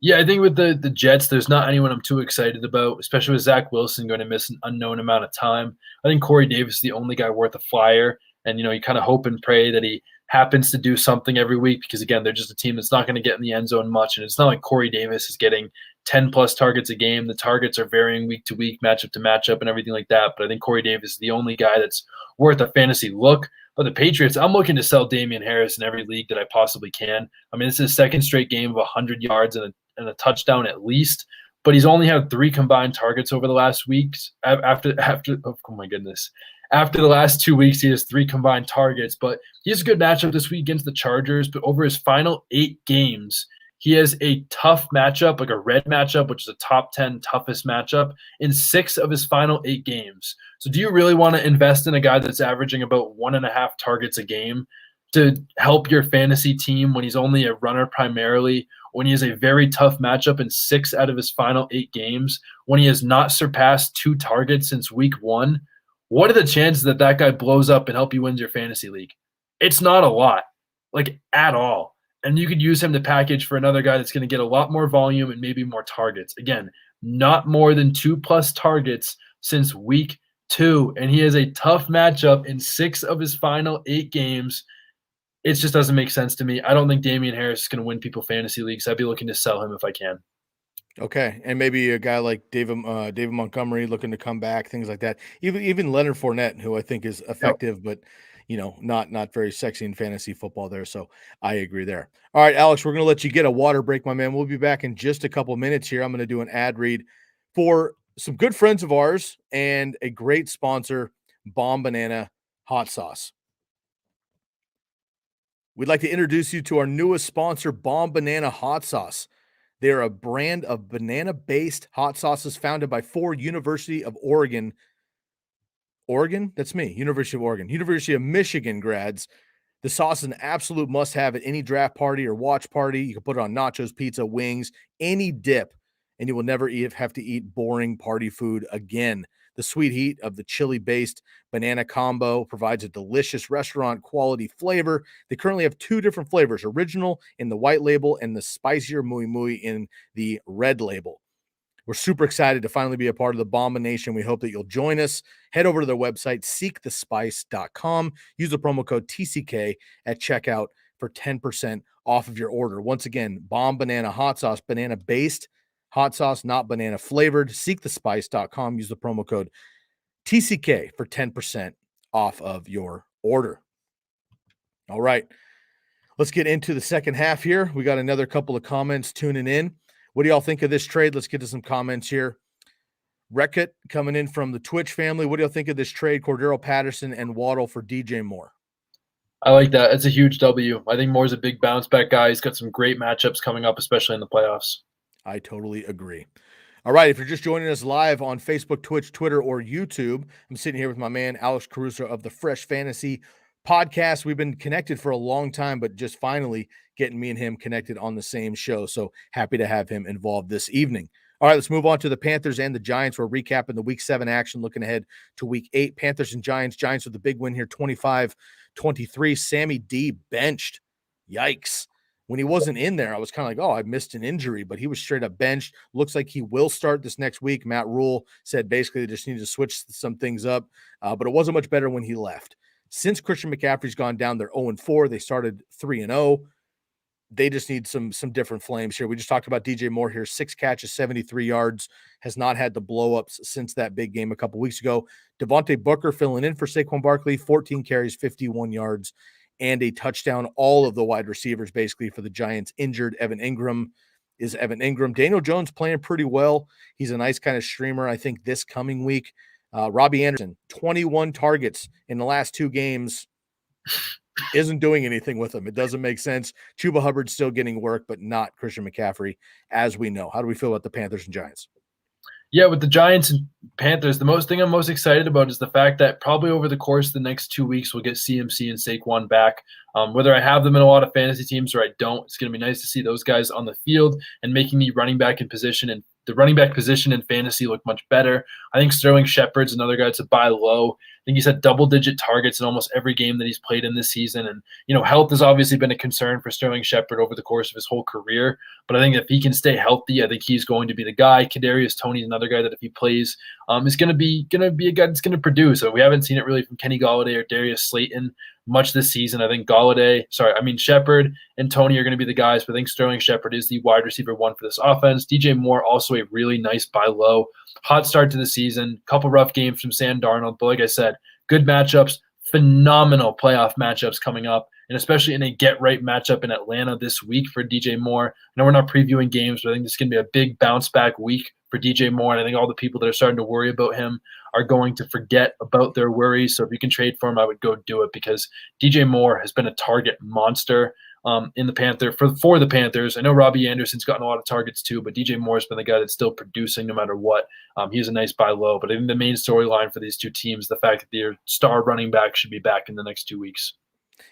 Yeah, I think with the Jets, there's not anyone I'm too excited about, especially with Zach Wilson going to miss an unknown amount of time. I think Corey Davis is the only guy worth a flyer. And, you kind of hope and pray that he happens to do something every week because, again, they're just a team that's not going to get in the end zone much. And it's not like Corey Davis is getting 10-plus targets a game. The targets are varying week to week, matchup to matchup, and everything like that. But I think Corey Davis is the only guy that's worth a fantasy look. But the Patriots, I'm looking to sell Damian Harris in every league that I possibly can. I mean, this is his second straight game of 100 yards and a touchdown at least. But he's only had 3 combined targets over the last weeks. After oh my goodness. After the last 2 weeks, he has 3 combined targets, but he has a good matchup this week against the Chargers. But over his final 8 games, he has a tough matchup, like a red matchup, which is a top 10 toughest matchup in 6 of his final 8 games. So do you really want to invest in a guy that's averaging about 1.5 targets a game to help your fantasy team when he's only a runner primarily, when he has a very tough matchup in 6 out of his final 8 games, when he has not surpassed 2 targets since week 1? What are the chances that that guy blows up and help you win your fantasy league? It's not a lot, at all. And you could use him to package for another guy that's going to get a lot more volume and maybe more targets. Again, not more than 2+ targets since week 2. And he has a tough matchup in 6 of his final 8 games. It just doesn't make sense to me. I don't think Damian Harris is going to win people fantasy leagues. I'd be looking to sell him if I can. Okay, and maybe a guy like David Montgomery looking to come back, things like that. Even Leonard Fournette, who I think is effective, but not very sexy in fantasy football there. So I agree there. All right, Alex, we're going to let you get a water break, my man. We'll be back in just a couple minutes here. I'm going to do an ad read for some good friends of ours and a great sponsor, Bomb Banana Hot Sauce. We'd like to introduce you to our newest sponsor, Bomb Banana Hot Sauce. They're a brand of banana-based hot sauces founded by 4 University of Oregon. Oregon? That's me. University of Oregon. University of Michigan grads. The sauce is an absolute must-have at any draft party or watch party. You can put it on nachos, pizza, wings, any dip, and you will never have to eat boring party food again. The sweet heat of the chili-based banana combo provides a delicious restaurant-quality flavor. They currently have 2 different flavors, original in the white label and the spicier muy muy in the red label. We're super excited to finally be a part of the Bomba Nation. We hope that you'll join us. Head over to their website, seekthespice.com. Use the promo code TCK at checkout for 10% off of your order. Once again, Bomb Banana Hot Sauce, banana-based hot sauce, not banana flavored. Seekthespice.com. Use the promo code TCK for 10% off of your order. All right, let's get into the second half here. We got another couple of comments tuning in. What do y'all think of this trade? Let's get to some comments here. Reckitt coming in from the Twitch family. What do y'all think of this trade? Cordero Patterson and Waddle for DJ Moore. I like that. It's a huge W. I think Moore's a big bounce back guy. He's got some great matchups coming up, especially in the playoffs. I totally agree. All right, if you're just joining us live on Facebook, Twitch, Twitter, or YouTube, I'm sitting here with my man, Alex Caruso of the Fresh Fantasy Podcast. We've been connected for a long time, but just finally getting me and him connected on the same show. So happy to have him involved this evening. All right, let's move on to the Panthers and the Giants. We're recapping the Week 7 action, looking ahead to Week 8. Panthers and Giants. Giants with the big win here, 25-23. Sammy D benched. Yikes. When he wasn't in there, I was kind of like, oh, I missed an injury, but he was straight up benched. Looks like he will start this next week. Matt Rule said basically they just need to switch some things up, but it wasn't much better when he left. Since Christian McCaffrey's gone down, they're 0-4. They started 3-0. They just need some different flames here. We just talked about DJ Moore here, 6 catches, 73 yards, has not had the blow-ups since that big game a couple weeks ago. Devontae Booker filling in for Saquon Barkley, 14 carries, 51 yards, and a touchdown. All of the wide receivers basically for the Giants injured. Evan Ingram. Daniel Jones playing pretty well. He's a nice kind of streamer, I think, this coming week. Robbie Anderson, 21 targets in the last 2 games. Isn't doing anything with them. It doesn't make sense. Chuba Hubbard's still getting work, but not Christian McCaffrey, as we know. How do we feel about the Panthers and Giants? Yeah, with the Giants and Panthers, the thing I'm most excited about is the fact that probably over the course of the next 2 weeks, we'll get CMC and Saquon back. Whether I have them in a lot of fantasy teams or I don't, it's going to be nice to see those guys on the field and making the running back position in fantasy look much better. I think Sterling Shepard's another guy to buy low. I think he's had double-digit targets in almost every game that he's played in this season. And, health has obviously been a concern for Sterling Shepard over the course of his whole career. But I think if he can stay healthy, I think he's going to be the guy. Kadarius Toney's another guy that if he plays is going to be a guy that's going to produce. So we haven't seen it really from Kenny Golladay or Darius Slayton much this season. I think Shepard and Toney are going to be the guys, but I think Sterling Shepard is the wide receiver 1 for this offense. DJ Moore, also a really nice buy low. Hot start to the season, couple rough games from Sam Darnold, but like I said, good matchups, phenomenal playoff matchups coming up, and especially in a get-right matchup in Atlanta this week for DJ Moore. I know we're not previewing games, but I think this is going to be a big bounce-back week for DJ Moore, and I think all the people that are starting to worry about him are going to forget about their worries. So if you can trade for him, I would go do it because DJ Moore has been a target monster in the for the Panthers. I know Robbie Anderson's gotten a lot of targets too, but DJ Moore's been the guy that's still producing no matter what. He's a nice buy low, but I think the main storyline for these two teams, the fact that their star running back should be back in the next 2 weeks.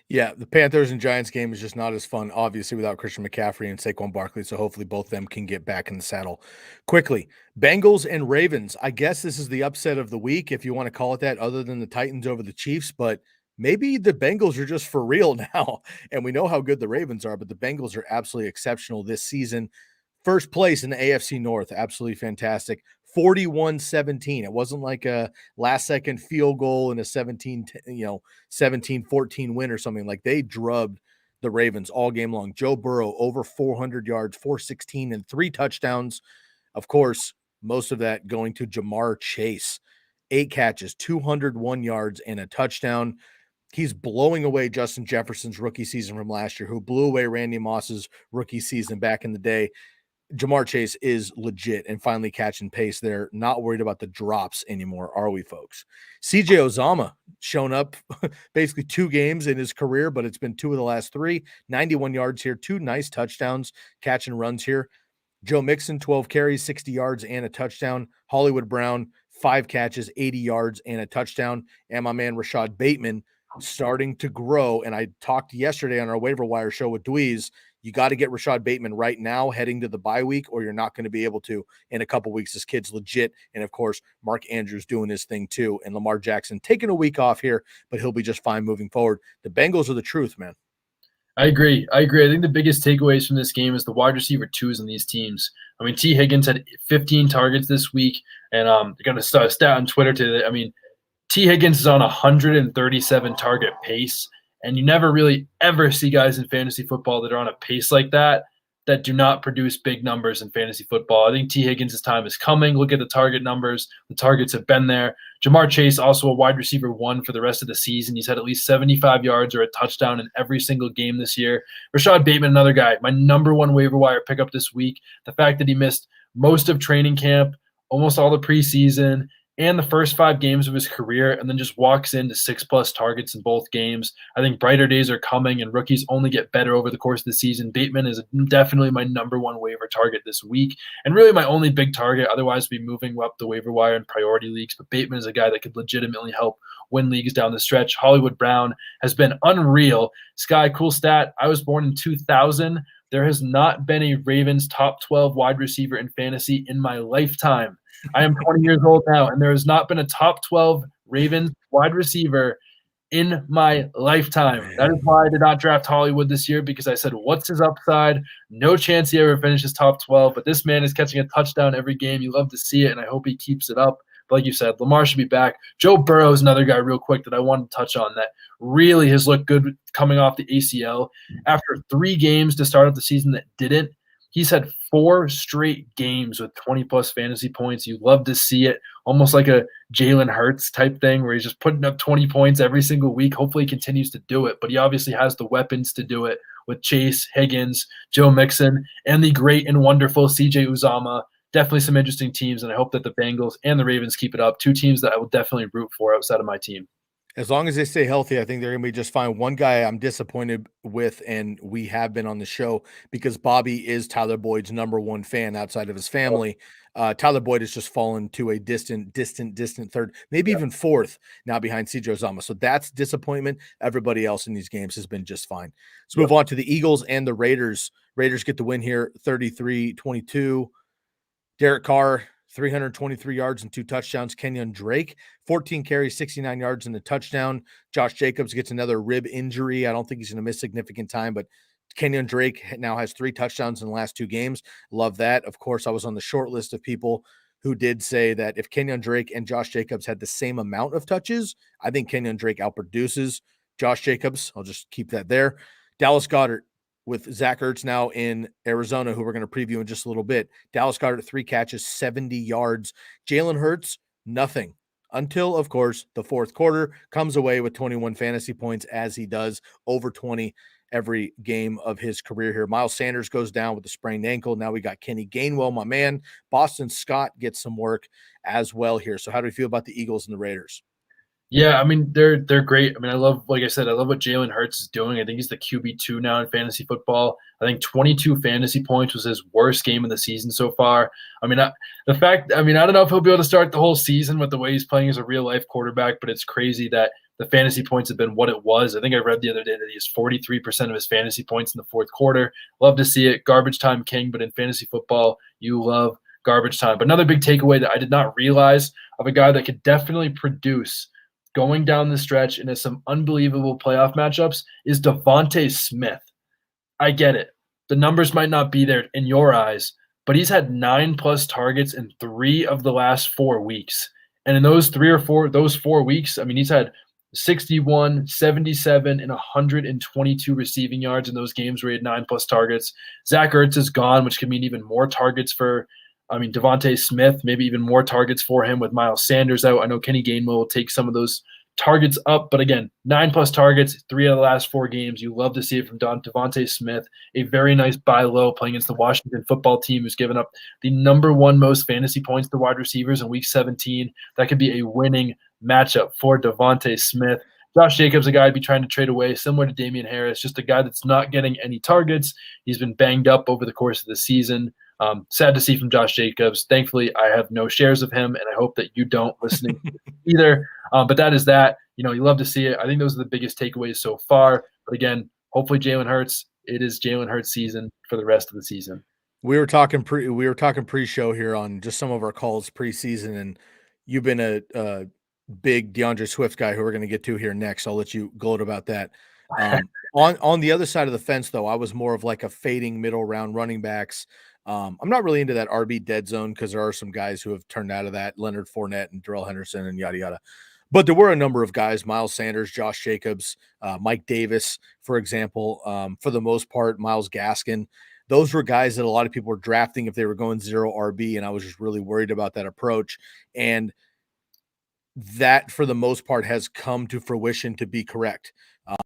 Yeah, the Panthers and Giants game is just not as fun, obviously, without Christian McCaffrey and Saquon Barkley, so hopefully both of them can get back in the saddle quickly. Bengals and Ravens. I guess this is the upset of the week, if you want to call it that, other than the Titans over the Chiefs, but maybe the Bengals are just for real now, and we know how good the Ravens are, but the Bengals are absolutely exceptional this season. First place in the AFC North, absolutely fantastic. 41-17. It wasn't like a last-second field goal and a 17-14 win or something. Like they drubbed the Ravens all game long. Joe Burrow over 400 yards, 416, and 3 touchdowns. Of course, most of that going to Jamar Chase. 8 catches, 201 yards, and a touchdown. He's blowing away Justin Jefferson's rookie season from last year, who blew away Randy Moss's rookie season back in the day. Jamar Chase is legit and finally catching pace there. Not worried about the drops anymore, are we, folks? CJ Uzomah shown up basically 2 games in his career, but it's been 2 of the last 3. 91 yards here, 2 nice touchdowns, catching runs here. Joe Mixon, 12 carries, 60 yards, and a touchdown. Hollywood Brown, 5 catches, 80 yards, and a touchdown. And my man Rashad Bateman starting to grow. And I talked yesterday on our waiver wire show with Dweez. You got to get Rashad Bateman right now heading to the bye week, or you're not going to be able to in a couple weeks. This kid's legit. And of course, Mark Andrews doing his thing too. And Lamar Jackson taking a week off here, but he'll be just fine moving forward. The Bengals are the truth, man. I agree. I think the biggest takeaways from this game is the wide receiver twos in these teams. I mean, T. Higgins had 15 targets this week, and they're going to start a stat on Twitter today. I mean, T. Higgins is on a 137 target pace, and you never really ever see guys in fantasy football that are on a pace like that do not produce big numbers in fantasy football. I think T. Higgins' time is coming. Look at the target numbers. The targets have been there. Jamar Chase, also a wide receiver 1 for the rest of the season. He's had at least 75 yards or a touchdown in every single game this year. Rashad Bateman, another guy, my number 1 waiver wire pickup this week. The fact that he missed most of training camp, almost all the preseason, and the first 5 games of his career, and then just walks into 6+ targets in both games. I think brighter days are coming, and rookies only get better over the course of the season. Bateman is definitely my number 1 waiver target this week, and really my only big target. Otherwise, be moving up the waiver wire in priority leagues. But Bateman is a guy that could legitimately help win leagues down the stretch. Hollywood Brown has been unreal. Sky, cool stat. I was born in 2000. There has not been a Ravens top 12 wide receiver in fantasy in my lifetime. I am 20 years old now, and there has not been a top 12 Ravens wide receiver in my lifetime. That is why I did not draft Hollywood this year, because I said, what's his upside? No chance he ever finishes top 12, but this man is catching a touchdown every game. You love to see it, and I hope he keeps it up. But like you said, Lamar should be back. Joe Burrow is another guy real quick that I wanted to touch on that really has looked good coming off the ACL. After 3 games to start out the season that didn't, he's had 4 straight games with 20+ fantasy points. You love to see it, almost like a Jalen Hurts type thing where he's just putting up 20 points every single week. Hopefully he continues to do it, but he obviously has the weapons to do it with Chase, Higgins, Joe Mixon, and the great and wonderful CJ Uzomah. Definitely some interesting teams, and I hope that the Bengals and the Ravens keep it up. 2 teams that I will definitely root for outside of my team. As long as they stay healthy, I think they're going to be just fine. One guy I'm disappointed with, and we have been on the show because Bobby is Tyler Boyd's number 1 fan outside of his family. Tyler Boyd has just fallen to a distant third, maybe even 4th now behind CJ Uzomah. So that's disappointment. Everybody else in these games has been just fine. Let's move on to the Eagles and the Raiders. Raiders get the win here, 33-22. Derek Carr, 323 yards and 2 touchdowns. Kenyon Drake, 14 carries, 69 yards and a touchdown. Josh Jacobs gets another rib injury. I don't think he's going to miss significant time, but Kenyon Drake now has 3 touchdowns in the last 2 games. Love that. Of course, I was on the short list of people who did say that if Kenyon Drake and Josh Jacobs had the same amount of touches, I think Kenyon Drake outproduces Josh Jacobs. I'll just keep that there. Dallas Goedert, with Zach Ertz now in Arizona, who we're going to preview in just a little bit. Dallas Goedert, 3 catches, 70 yards. Jalen Hurts, nothing. Until, of course, the 4th quarter, comes away with 21 fantasy points, as he does, over 20 every game of his career here. Miles Sanders goes down with a sprained ankle. Now we got Kenny Gainwell, my man. Boston Scott gets some work as well here. So how do we feel about the Eagles and the Raiders? Yeah, I mean, they're great. I mean, I love, like I said, I love what Jalen Hurts is doing. I think he's the QB2 now in fantasy football. I think 22 fantasy points was his worst game of the season so far. I mean, I don't know if he'll be able to start the whole season with the way he's playing as a real-life quarterback, but it's crazy that the fantasy points have been what it was. I think I read the other day that he has 43% of his fantasy points in the 4th quarter. Love to see it. Garbage time king, but in fantasy football, you love garbage time. But another big takeaway that I did not realize of a guy that could definitely produce going down the stretch into some unbelievable playoff matchups is Devontae Smith. I get it. The numbers might not be there in your eyes, but he's had 9+ targets in 3 of the last 4 weeks. And in those 4 weeks, I mean, he's had 61, 77, and 122 receiving yards in those games where he had 9+ targets. Zach Ertz is gone, which could mean even more targets for Devontae Smith, maybe even more targets for him with Miles Sanders out. I know Kenny Gainwell will take some of those targets up, but again, 9+ targets, 3 of the last 4 games. You love to see it from Devontae Smith. A very nice buy low playing against the Washington football team, who's given up the number 1 most fantasy points to wide receivers in Week 17. That could be a winning matchup for Devontae Smith. Josh Jacobs, a guy I'd be trying to trade away, similar to Damian Harris, just a guy that's not getting any targets. He's been banged up over the course of the season. Sad to see from Josh Jacobs. Thankfully, I have no shares of him, and I hope that you don't listening either. But that is that. You love to see it. I think those are the biggest takeaways so far. But again, hopefully Jalen Hurts. It is Jalen Hurts season for the rest of the season. We were talking pre-show here on just some of our calls preseason, and you've been a big DeAndre Swift guy who we're going to get to here next. I'll let you gloat about that. On the other side of the fence, though, I was more of like a fading middle round running backs. I'm not really into that RB dead zone because there are some guys who have turned out of that, Leonard Fournette and Darrell Henderson and yada yada. But there were a number of guys: Miles Sanders, Josh Jacobs, Mike Davis, for example. For the most part, Myles Gaskin. Those were guys that a lot of people were drafting if they were going 0 RB, and I was just really worried about that approach. And that, for the most part, has come to fruition to be correct.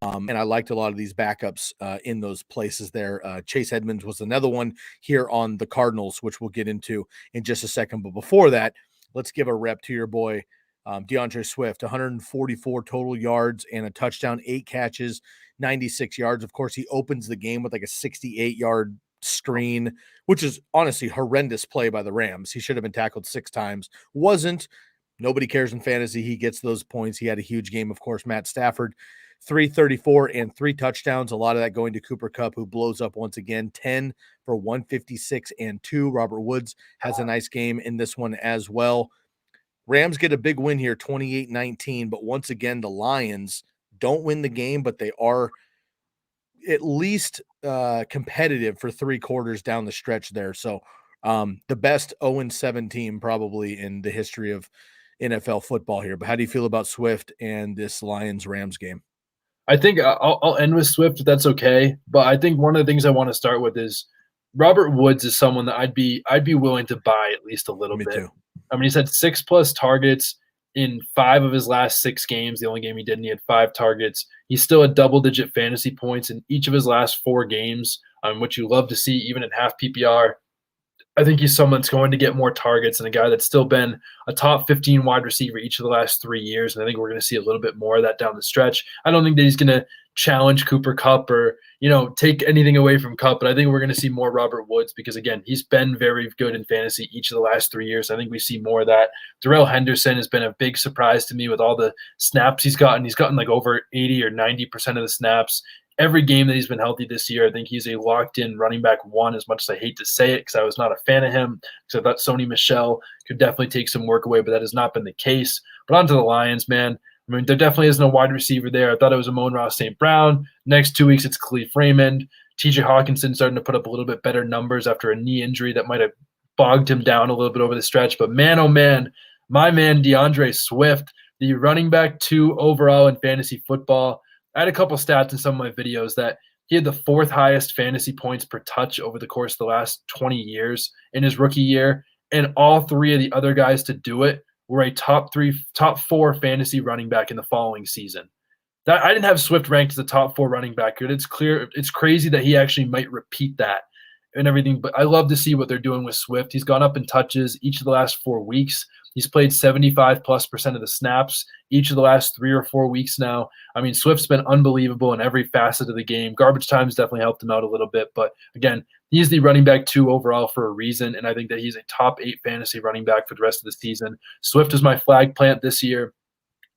And I liked a lot of these backups in those places there. Chase Edmonds was another one here on the Cardinals, which we'll get into in just a second. But before that, let's give a rep to your boy, DeAndre Swift. 144 total yards and a touchdown, 8 catches, 96 yards. Of course, he opens the game with like a 68-yard screen, which is honestly horrendous play by the Rams. He should have been tackled 6 times. Wasn't. Nobody cares in fantasy. He gets those points. He had a huge game. Of course, Matt Stafford, 334 and 3 touchdowns. A lot of that going to Cooper Kupp, who blows up once again, 10 for 156 and 2. Robert Woods has a nice game in this one as well. Rams get a big win here, 28-19. But once again, the Lions don't win the game, but they are at least competitive for 3 quarters down the stretch there. So the best 0-7 team probably in the history of NFL football here. But how do you feel about Swift and this Lions-Rams game? I think I'll end with Swift if that's okay. But I think one of the things I want to start with is Robert Woods is someone that I'd be willing to buy at least a little bit. Too. I mean, he's had 6+ targets in 5 of his last 6 games. The only game he didn't, he had 5 targets. He's still at double-digit fantasy points in each of his last 4 games, which you love to see even in half PPR. I think he's someone that's going to get more targets and a guy that's still been a top 15 wide receiver each of the last 3 years. And I think we're going to see a little bit more of that down the stretch. I don't think that he's going to challenge Cooper Kupp or, take anything away from Kupp, but I think we're going to see more Robert Woods because, again, he's been very good in fantasy each of the last 3 years. I think we see more of that. Darrell Henderson has been a big surprise to me with all the snaps he's gotten. He's gotten like over 80 or 90% of the snaps. Every game that he's been healthy this year, I think he's a locked-in running back 1, as much as I hate to say it because I was not a fan of him because I thought Sony Michel could definitely take some work away, but that has not been the case. But on to the Lions, man. I mean, there definitely isn't a wide receiver there. I thought it was Amon-Ra St. Brown. Next 2 weeks, it's Khalif Raymond. TJ Hawkinson starting to put up a little bit better numbers after a knee injury that might have bogged him down a little bit over the stretch. But man, oh man, my man DeAndre Swift, the running back 2 overall in fantasy football. I had a couple stats in some of my videos that he had the 4th highest fantasy points per touch over the course of the last 20 years in his rookie year. And all 3 of the other guys to do it were a top 4 fantasy running back in the following season. That I didn't have Swift ranked as a top 4 running back. It's crazy that he actually might repeat that and everything. But I love to see what they're doing with Swift. He's gone up in touches each of the last 4 weeks. He's played 75+% of the snaps each of the last 3 or 4 weeks now. I mean, Swift's been unbelievable in every facet of the game. Garbage time's definitely helped him out a little bit. But again, he's the running back 2 overall for a reason. And I think that he's a top 8 fantasy running back for the rest of the season. Swift is my flag plant this year.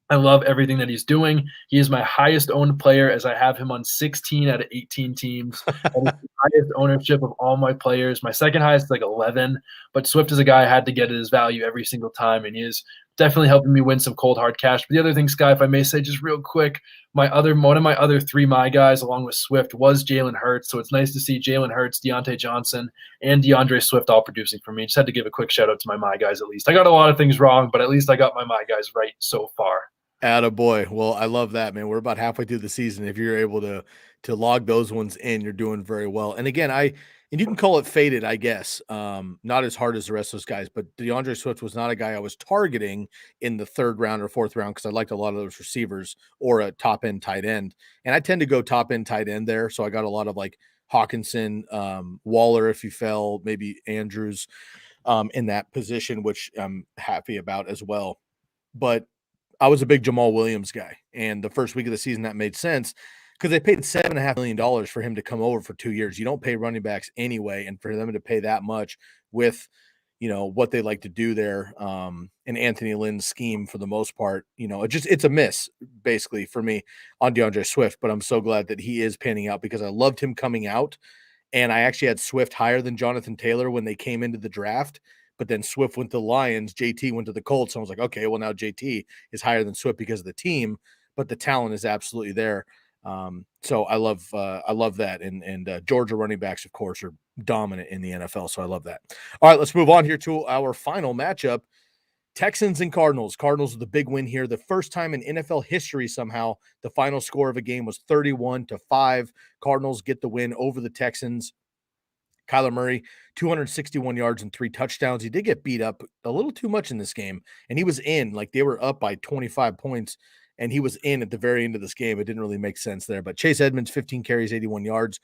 I love everything that he's doing. He is my highest owned player as I have him on 16 out of 18 teams. That is the highest ownership of all my players. My second highest is like 11, but Swift is a guy I had to get at his value every single time, and he is definitely helping me win some cold hard cash. But the other thing, Sky, if I may say just real quick, one of my other 3 my guys along with Swift was Jalen Hurts. So it's nice to see Jalen Hurts, Deontay Johnson, and DeAndre Swift all producing for me. Just had to give a quick shout out to my guys at least. I got a lot of things wrong, but at least I got my guys right so far. Attaboy. Well, I love that, man. We're about halfway through the season. If you're able to log those ones in, you're doing very well. And again, and you can call it faded, I guess. Not as hard as the rest of those guys, but DeAndre Swift was not a guy I was targeting in the 3rd round or 4th round because I liked a lot of those receivers or a top end tight end. And I tend to go top end tight end there. So I got a lot of like Hawkinson, Waller if you fell, maybe Andrews in that position, which I'm happy about as well. But I was a big Jamal Williams guy, and the first week of the season that made sense because they paid $7.5 million for him to come over for 2 years. You don't pay running backs anyway, and for them to pay that much with, what they like to do there, in Anthony Lynn's scheme for the most part, it's a miss basically for me on DeAndre Swift. But I'm so glad that he is panning out because I loved him coming out, and I actually had Swift higher than Jonathan Taylor when they came into the draft. But then Swift went to the Lions, JT went to the Colts. And I was like, okay, well now JT is higher than Swift because of the team, but the talent is absolutely there. So I love that. And Georgia running backs, of course, are dominant in the NFL. So I love that. All right, let's move on here to our final matchup. Texans and Cardinals. Cardinals with the big win here. The first time in NFL history, somehow, the final score of a game was 31-5. Cardinals get the win over the Texans. Kyler Murray, 261 yards and 3 touchdowns. He did get beat up a little too much in this game, and he was in. Like, they were up by 25 points, and he was in at the very end of this game. It didn't really make sense there. But Chase Edmonds, 15 carries, 81 yards.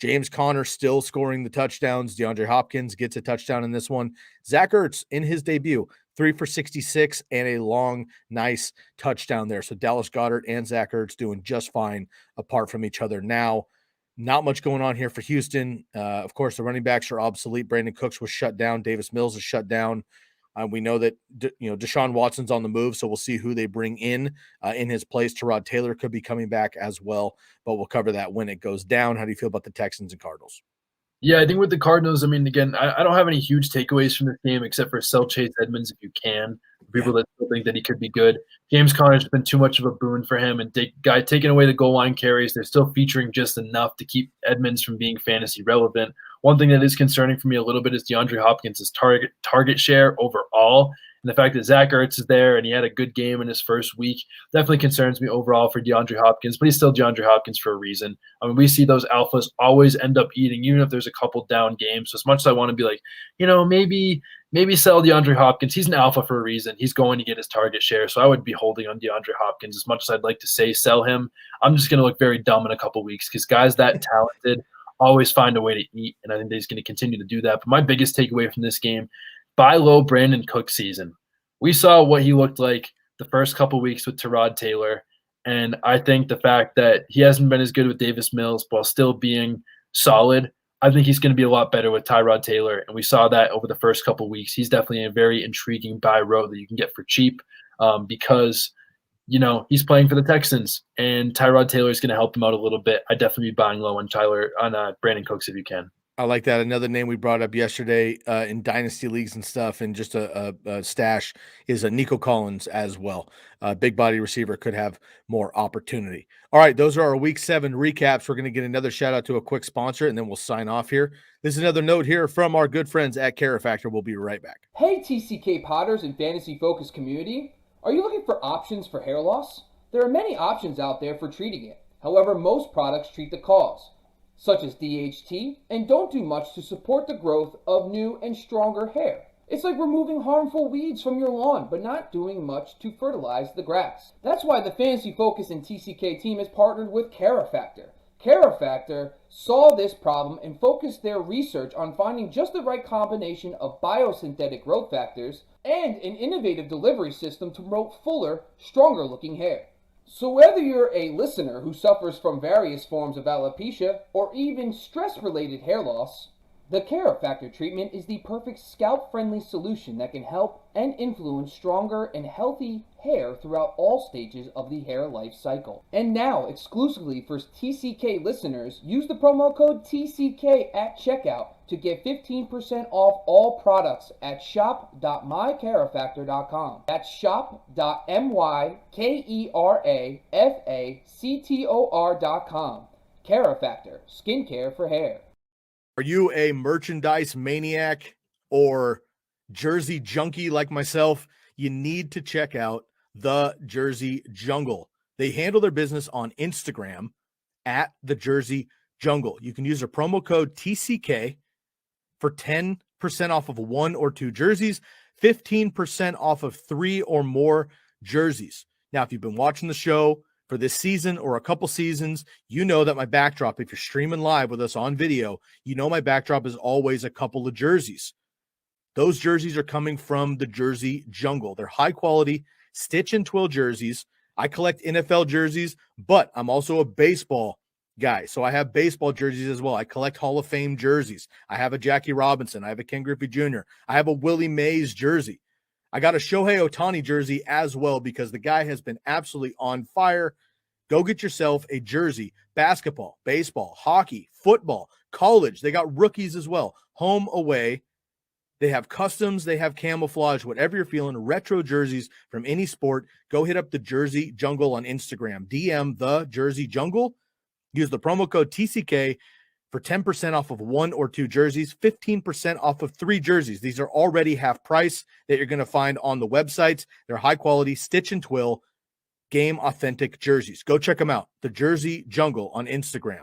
James Conner still scoring the touchdowns. DeAndre Hopkins gets a touchdown in this one. Zach Ertz in his debut, 3 for 66 and a long, nice touchdown there. So Dallas Goedert and Zach Ertz doing just fine apart from each other now. Not much going on here for Houston. Of course, the running backs are obsolete. Brandon Cooks was shut down. Davis Mills is shut down. We know that Deshaun Watson's on the move, so we'll see who they bring in his place. Tyrod Taylor could be coming back as well, but we'll cover that when it goes down. How do you feel about the Texans and Cardinals? Yeah, I think with the Cardinals, I mean, again, I don't have any huge takeaways from this game except for sell Chase Edmonds if you can. People that still think that he could be good. James Conner's been too much of a boon for him, and guy taking away the goal line carries. They're still featuring just enough to keep Edmonds from being fantasy relevant. One thing that is concerning for me a little bit is DeAndre Hopkins' target share overall. And the fact that Zach Ertz is there and he had a good game in his first week definitely concerns me overall for DeAndre Hopkins, but he's still DeAndre Hopkins for a reason. I mean, we see those alphas always end up eating, even if there's a couple down games. So as much as I want to be like, maybe sell DeAndre Hopkins, he's an alpha for a reason. He's going to get his target share. So I would be holding on DeAndre Hopkins as much as I'd like to say sell him. I'm just going to look very dumb in a couple weeks because guys that talented always find a way to eat, and I think he's going to continue to do that. But my biggest takeaway from this game, buy low Brandon Cook season. We saw what he looked like the first couple weeks with Tyrod Taylor, and I think the fact that he hasn't been as good with Davis Mills while still being solid, I think he's going to be a lot better with Tyrod Taylor, and we saw that over the first couple weeks. He's definitely a very intriguing buy low that you can get for cheap because he's playing for the Texans, and Tyrod Taylor is going to help him out a little bit. I'd definitely be buying low on Brandon Cooks if you can. I like that. Another name we brought up yesterday in dynasty leagues and stuff, and just a stash is a Nico Collins as well. Big body receiver, could have more opportunity. All right, those are our Week 7 recaps. We're going to get another shout out to a quick sponsor, and then we'll sign off here. This is another note here from our good friends at Carifactor. We'll be right back. Hey, TCK Potters and Fantasy Focus community. Are you looking for options for hair loss? There are many options out there for treating it. However, most products treat the cause, such as DHT, and don't do much to support the growth of new and stronger hair. It's like removing harmful weeds from your lawn, but not doing much to fertilize the grass. That's why the Fantasy Focus and TCK team has partnered with Carifactor. Carifactor saw this problem and focused their research on finding just the right combination of biosynthetic growth factors and an innovative delivery system to promote fuller, stronger looking hair. So whether you're a listener who suffers from various forms of alopecia or even stress-related hair loss, the Carifactor treatment is the perfect scalp-friendly solution that can help and influence stronger and healthy hair throughout all stages of the hair life cycle. And now, exclusively for TCK listeners, use the promo code TCK at checkout to get 15% off all products at shop.mycarifactor.com. That's shop.mykerafactor.com. Carifactor, skincare for hair. Are you a merchandise maniac or jersey junkie like myself? You need to check out the Jersey Jungle. They handle their business on Instagram at the Jersey Jungle. You can use a promo code TCK for 10% off of 1 or 2 jerseys, 15% off of 3 or more jerseys. Now, if you've been watching the show for this season or a couple seasons, you know that my backdrop, if you're streaming live with us on video, you know my backdrop is always a couple of jerseys. Those jerseys are coming from the Jersey Jungle. They're high quality stitch and twill jerseys I collect NFL jerseys, but I'm also a baseball guy. So I have baseball jerseys as well. I collect Hall of Fame jerseys. I have a Jackie Robinson. I have a Ken Griffey Jr. I have a Willie Mays jersey. I got a Shohei Ohtani jersey as well because the guy has been absolutely on fire. Go get yourself a jersey. Basketball, baseball, hockey, football, college. They got rookies as well. Home, away. They have customs. They have camouflage. Whatever you're feeling, retro jerseys from any sport. Go hit up the Jersey Jungle on Instagram. DM the Jersey Jungle. Use the promo code TCK for 10% off of 1 or 2 jerseys, 15% off of 3 jerseys. These are already half price that you're going to find on the websites. They're high quality, stitch and twill, game authentic jerseys. Go check them out. The Jersey Jungle on Instagram.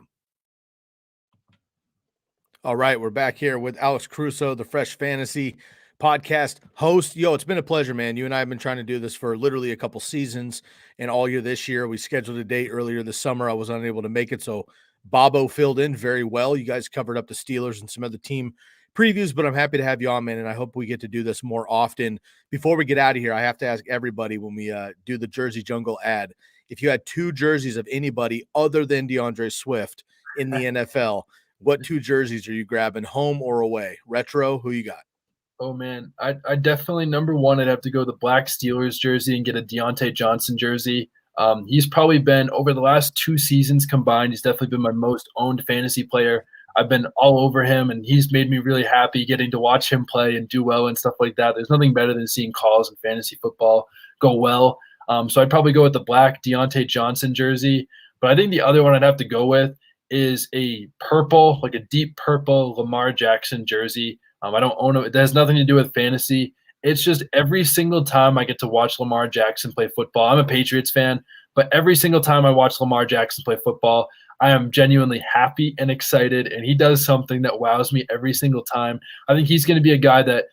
All right, we're back here with Alex Caruso, the Fresh Fantasy Podcast host. Yo, it's been a pleasure, man. You and I have been trying to do this for literally a couple seasons and all year this year. We scheduled a date earlier this summer. I was unable to make it, so Bobo filled in very well. You guys covered up the Steelers and some other team previews, but I'm happy to have you on, man, and I hope we get to do this more often. Before we get out of here, I have to ask everybody when we do the Jersey Jungle ad, if you had 2 jerseys of anybody other than DeAndre Swift in the NFL, what 2 jerseys are you grabbing, home or away? Retro, who you got? Oh, man. I definitely, number one, I'd have to go the black Steelers jersey and get a Deontay Johnson jersey. He's probably been, over the last 2 seasons combined, he's definitely been my most owned fantasy player. I've been all over him, and he's made me really happy getting to watch him play and do well and stuff like that. There's nothing better than seeing calls in fantasy football go well. So I'd probably go with the black Deontay Johnson jersey. But I think the other one I'd have to go with is a purple, like a deep purple Lamar Jackson jersey. I don't own it. It has nothing to do with fantasy. It's just every single time I get to watch Lamar Jackson play football, I'm a Patriots fan, but every single time I watch Lamar Jackson play football, I am genuinely happy and excited, and he does something that wows me every single time. I think he's going to be a guy that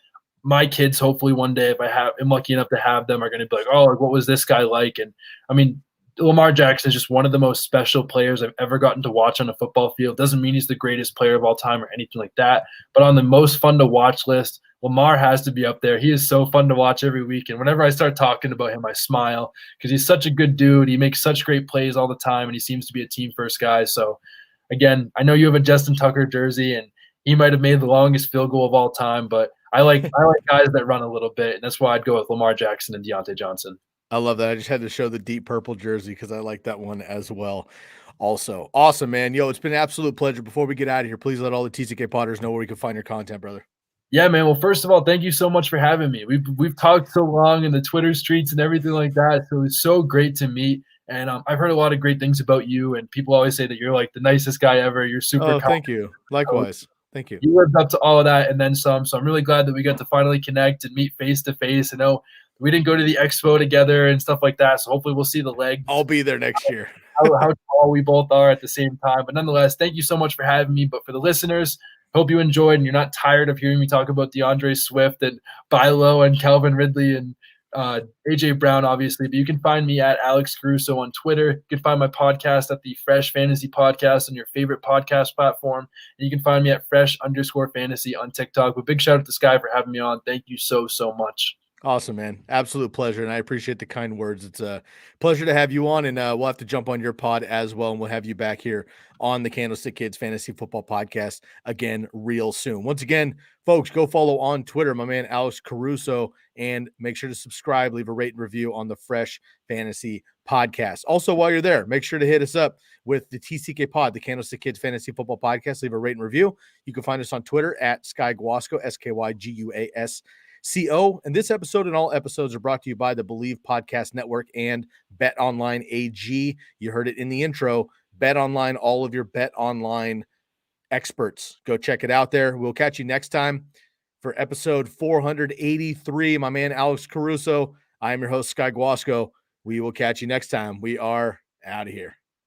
my kids, hopefully one day, if I'm lucky enough to have them, are going to be like, oh, like, what was this guy like? And I mean, Lamar Jackson is just one of the most special players I've ever gotten to watch on a football field. Doesn't mean he's the greatest player of all time or anything like that, but on the most fun to watch list, Lamar has to be up there. He is so fun to watch every week, and whenever I start talking about him, I smile because he's such a good dude. He makes such great plays all the time, and he seems to be a team-first guy. So, again, I know you have a Justin Tucker jersey, and he might have made the longest field goal of all time, but I like guys that run a little bit, and that's why I'd go with Lamar Jackson and Deontay Johnson. I love that. I just had to show the deep purple jersey because I like that one as well. Also, awesome, man. Yo, it's been an absolute pleasure. Before we get out of here, please let all the TCK Potters know where we can find your content, brother. Yeah, man. Well, first of all, thank you so much for having me. We've talked so long in the Twitter streets and everything like that, so it's so great to meet. And I've heard a lot of great things about you, and people always say that you're like the nicest guy ever. You're super. Oh, thank you. Likewise. Thank you. You lived up to all of that and then some. So I'm really glad that we got to finally connect and meet face to face. I know we didn't go to the expo together and stuff like that, so hopefully we'll see the legs. I'll be there next year. how tall we both are at the same time. But nonetheless, thank you so much for having me. But for the listeners, hope you enjoyed and you're not tired of hearing me talk about DeAndre Swift and Bilo and Calvin Ridley and A.J. Brown, obviously. But you can find me at Alex Caruso on Twitter. You can find my podcast at the Fresh Fantasy Podcast on your favorite podcast platform. And you can find me at Fresh_Fantasy on TikTok. But big shout out to Sky for having me on. Thank you so, so much. Awesome, man. Absolute pleasure. And I appreciate the kind words. It's a pleasure to have you on, and we'll have to jump on your pod as well. And we'll have you back here on the Candlestick Kids Fantasy Football Podcast again real soon. Once again, folks, go follow on Twitter, my man, Alex Caruso, and make sure to subscribe, leave a rate and review on the Fresh Fantasy Podcast. Also, while you're there, make sure to hit us up with the TCK Pod, the Candlestick Kids Fantasy Football Podcast. Leave a rate and review. You can find us on Twitter at Sky Guasco, SKYGUASCO. And this episode and all episodes are brought to you by the Believe Podcast Network and Bet Online AG. You heard it in the intro. Bet Online, all of your Bet Online experts. Go check it out there. We'll catch you next time for episode 483. My man, Alex Caruso. I am your host, Sky Guasco. We will catch you next time. We are out of here.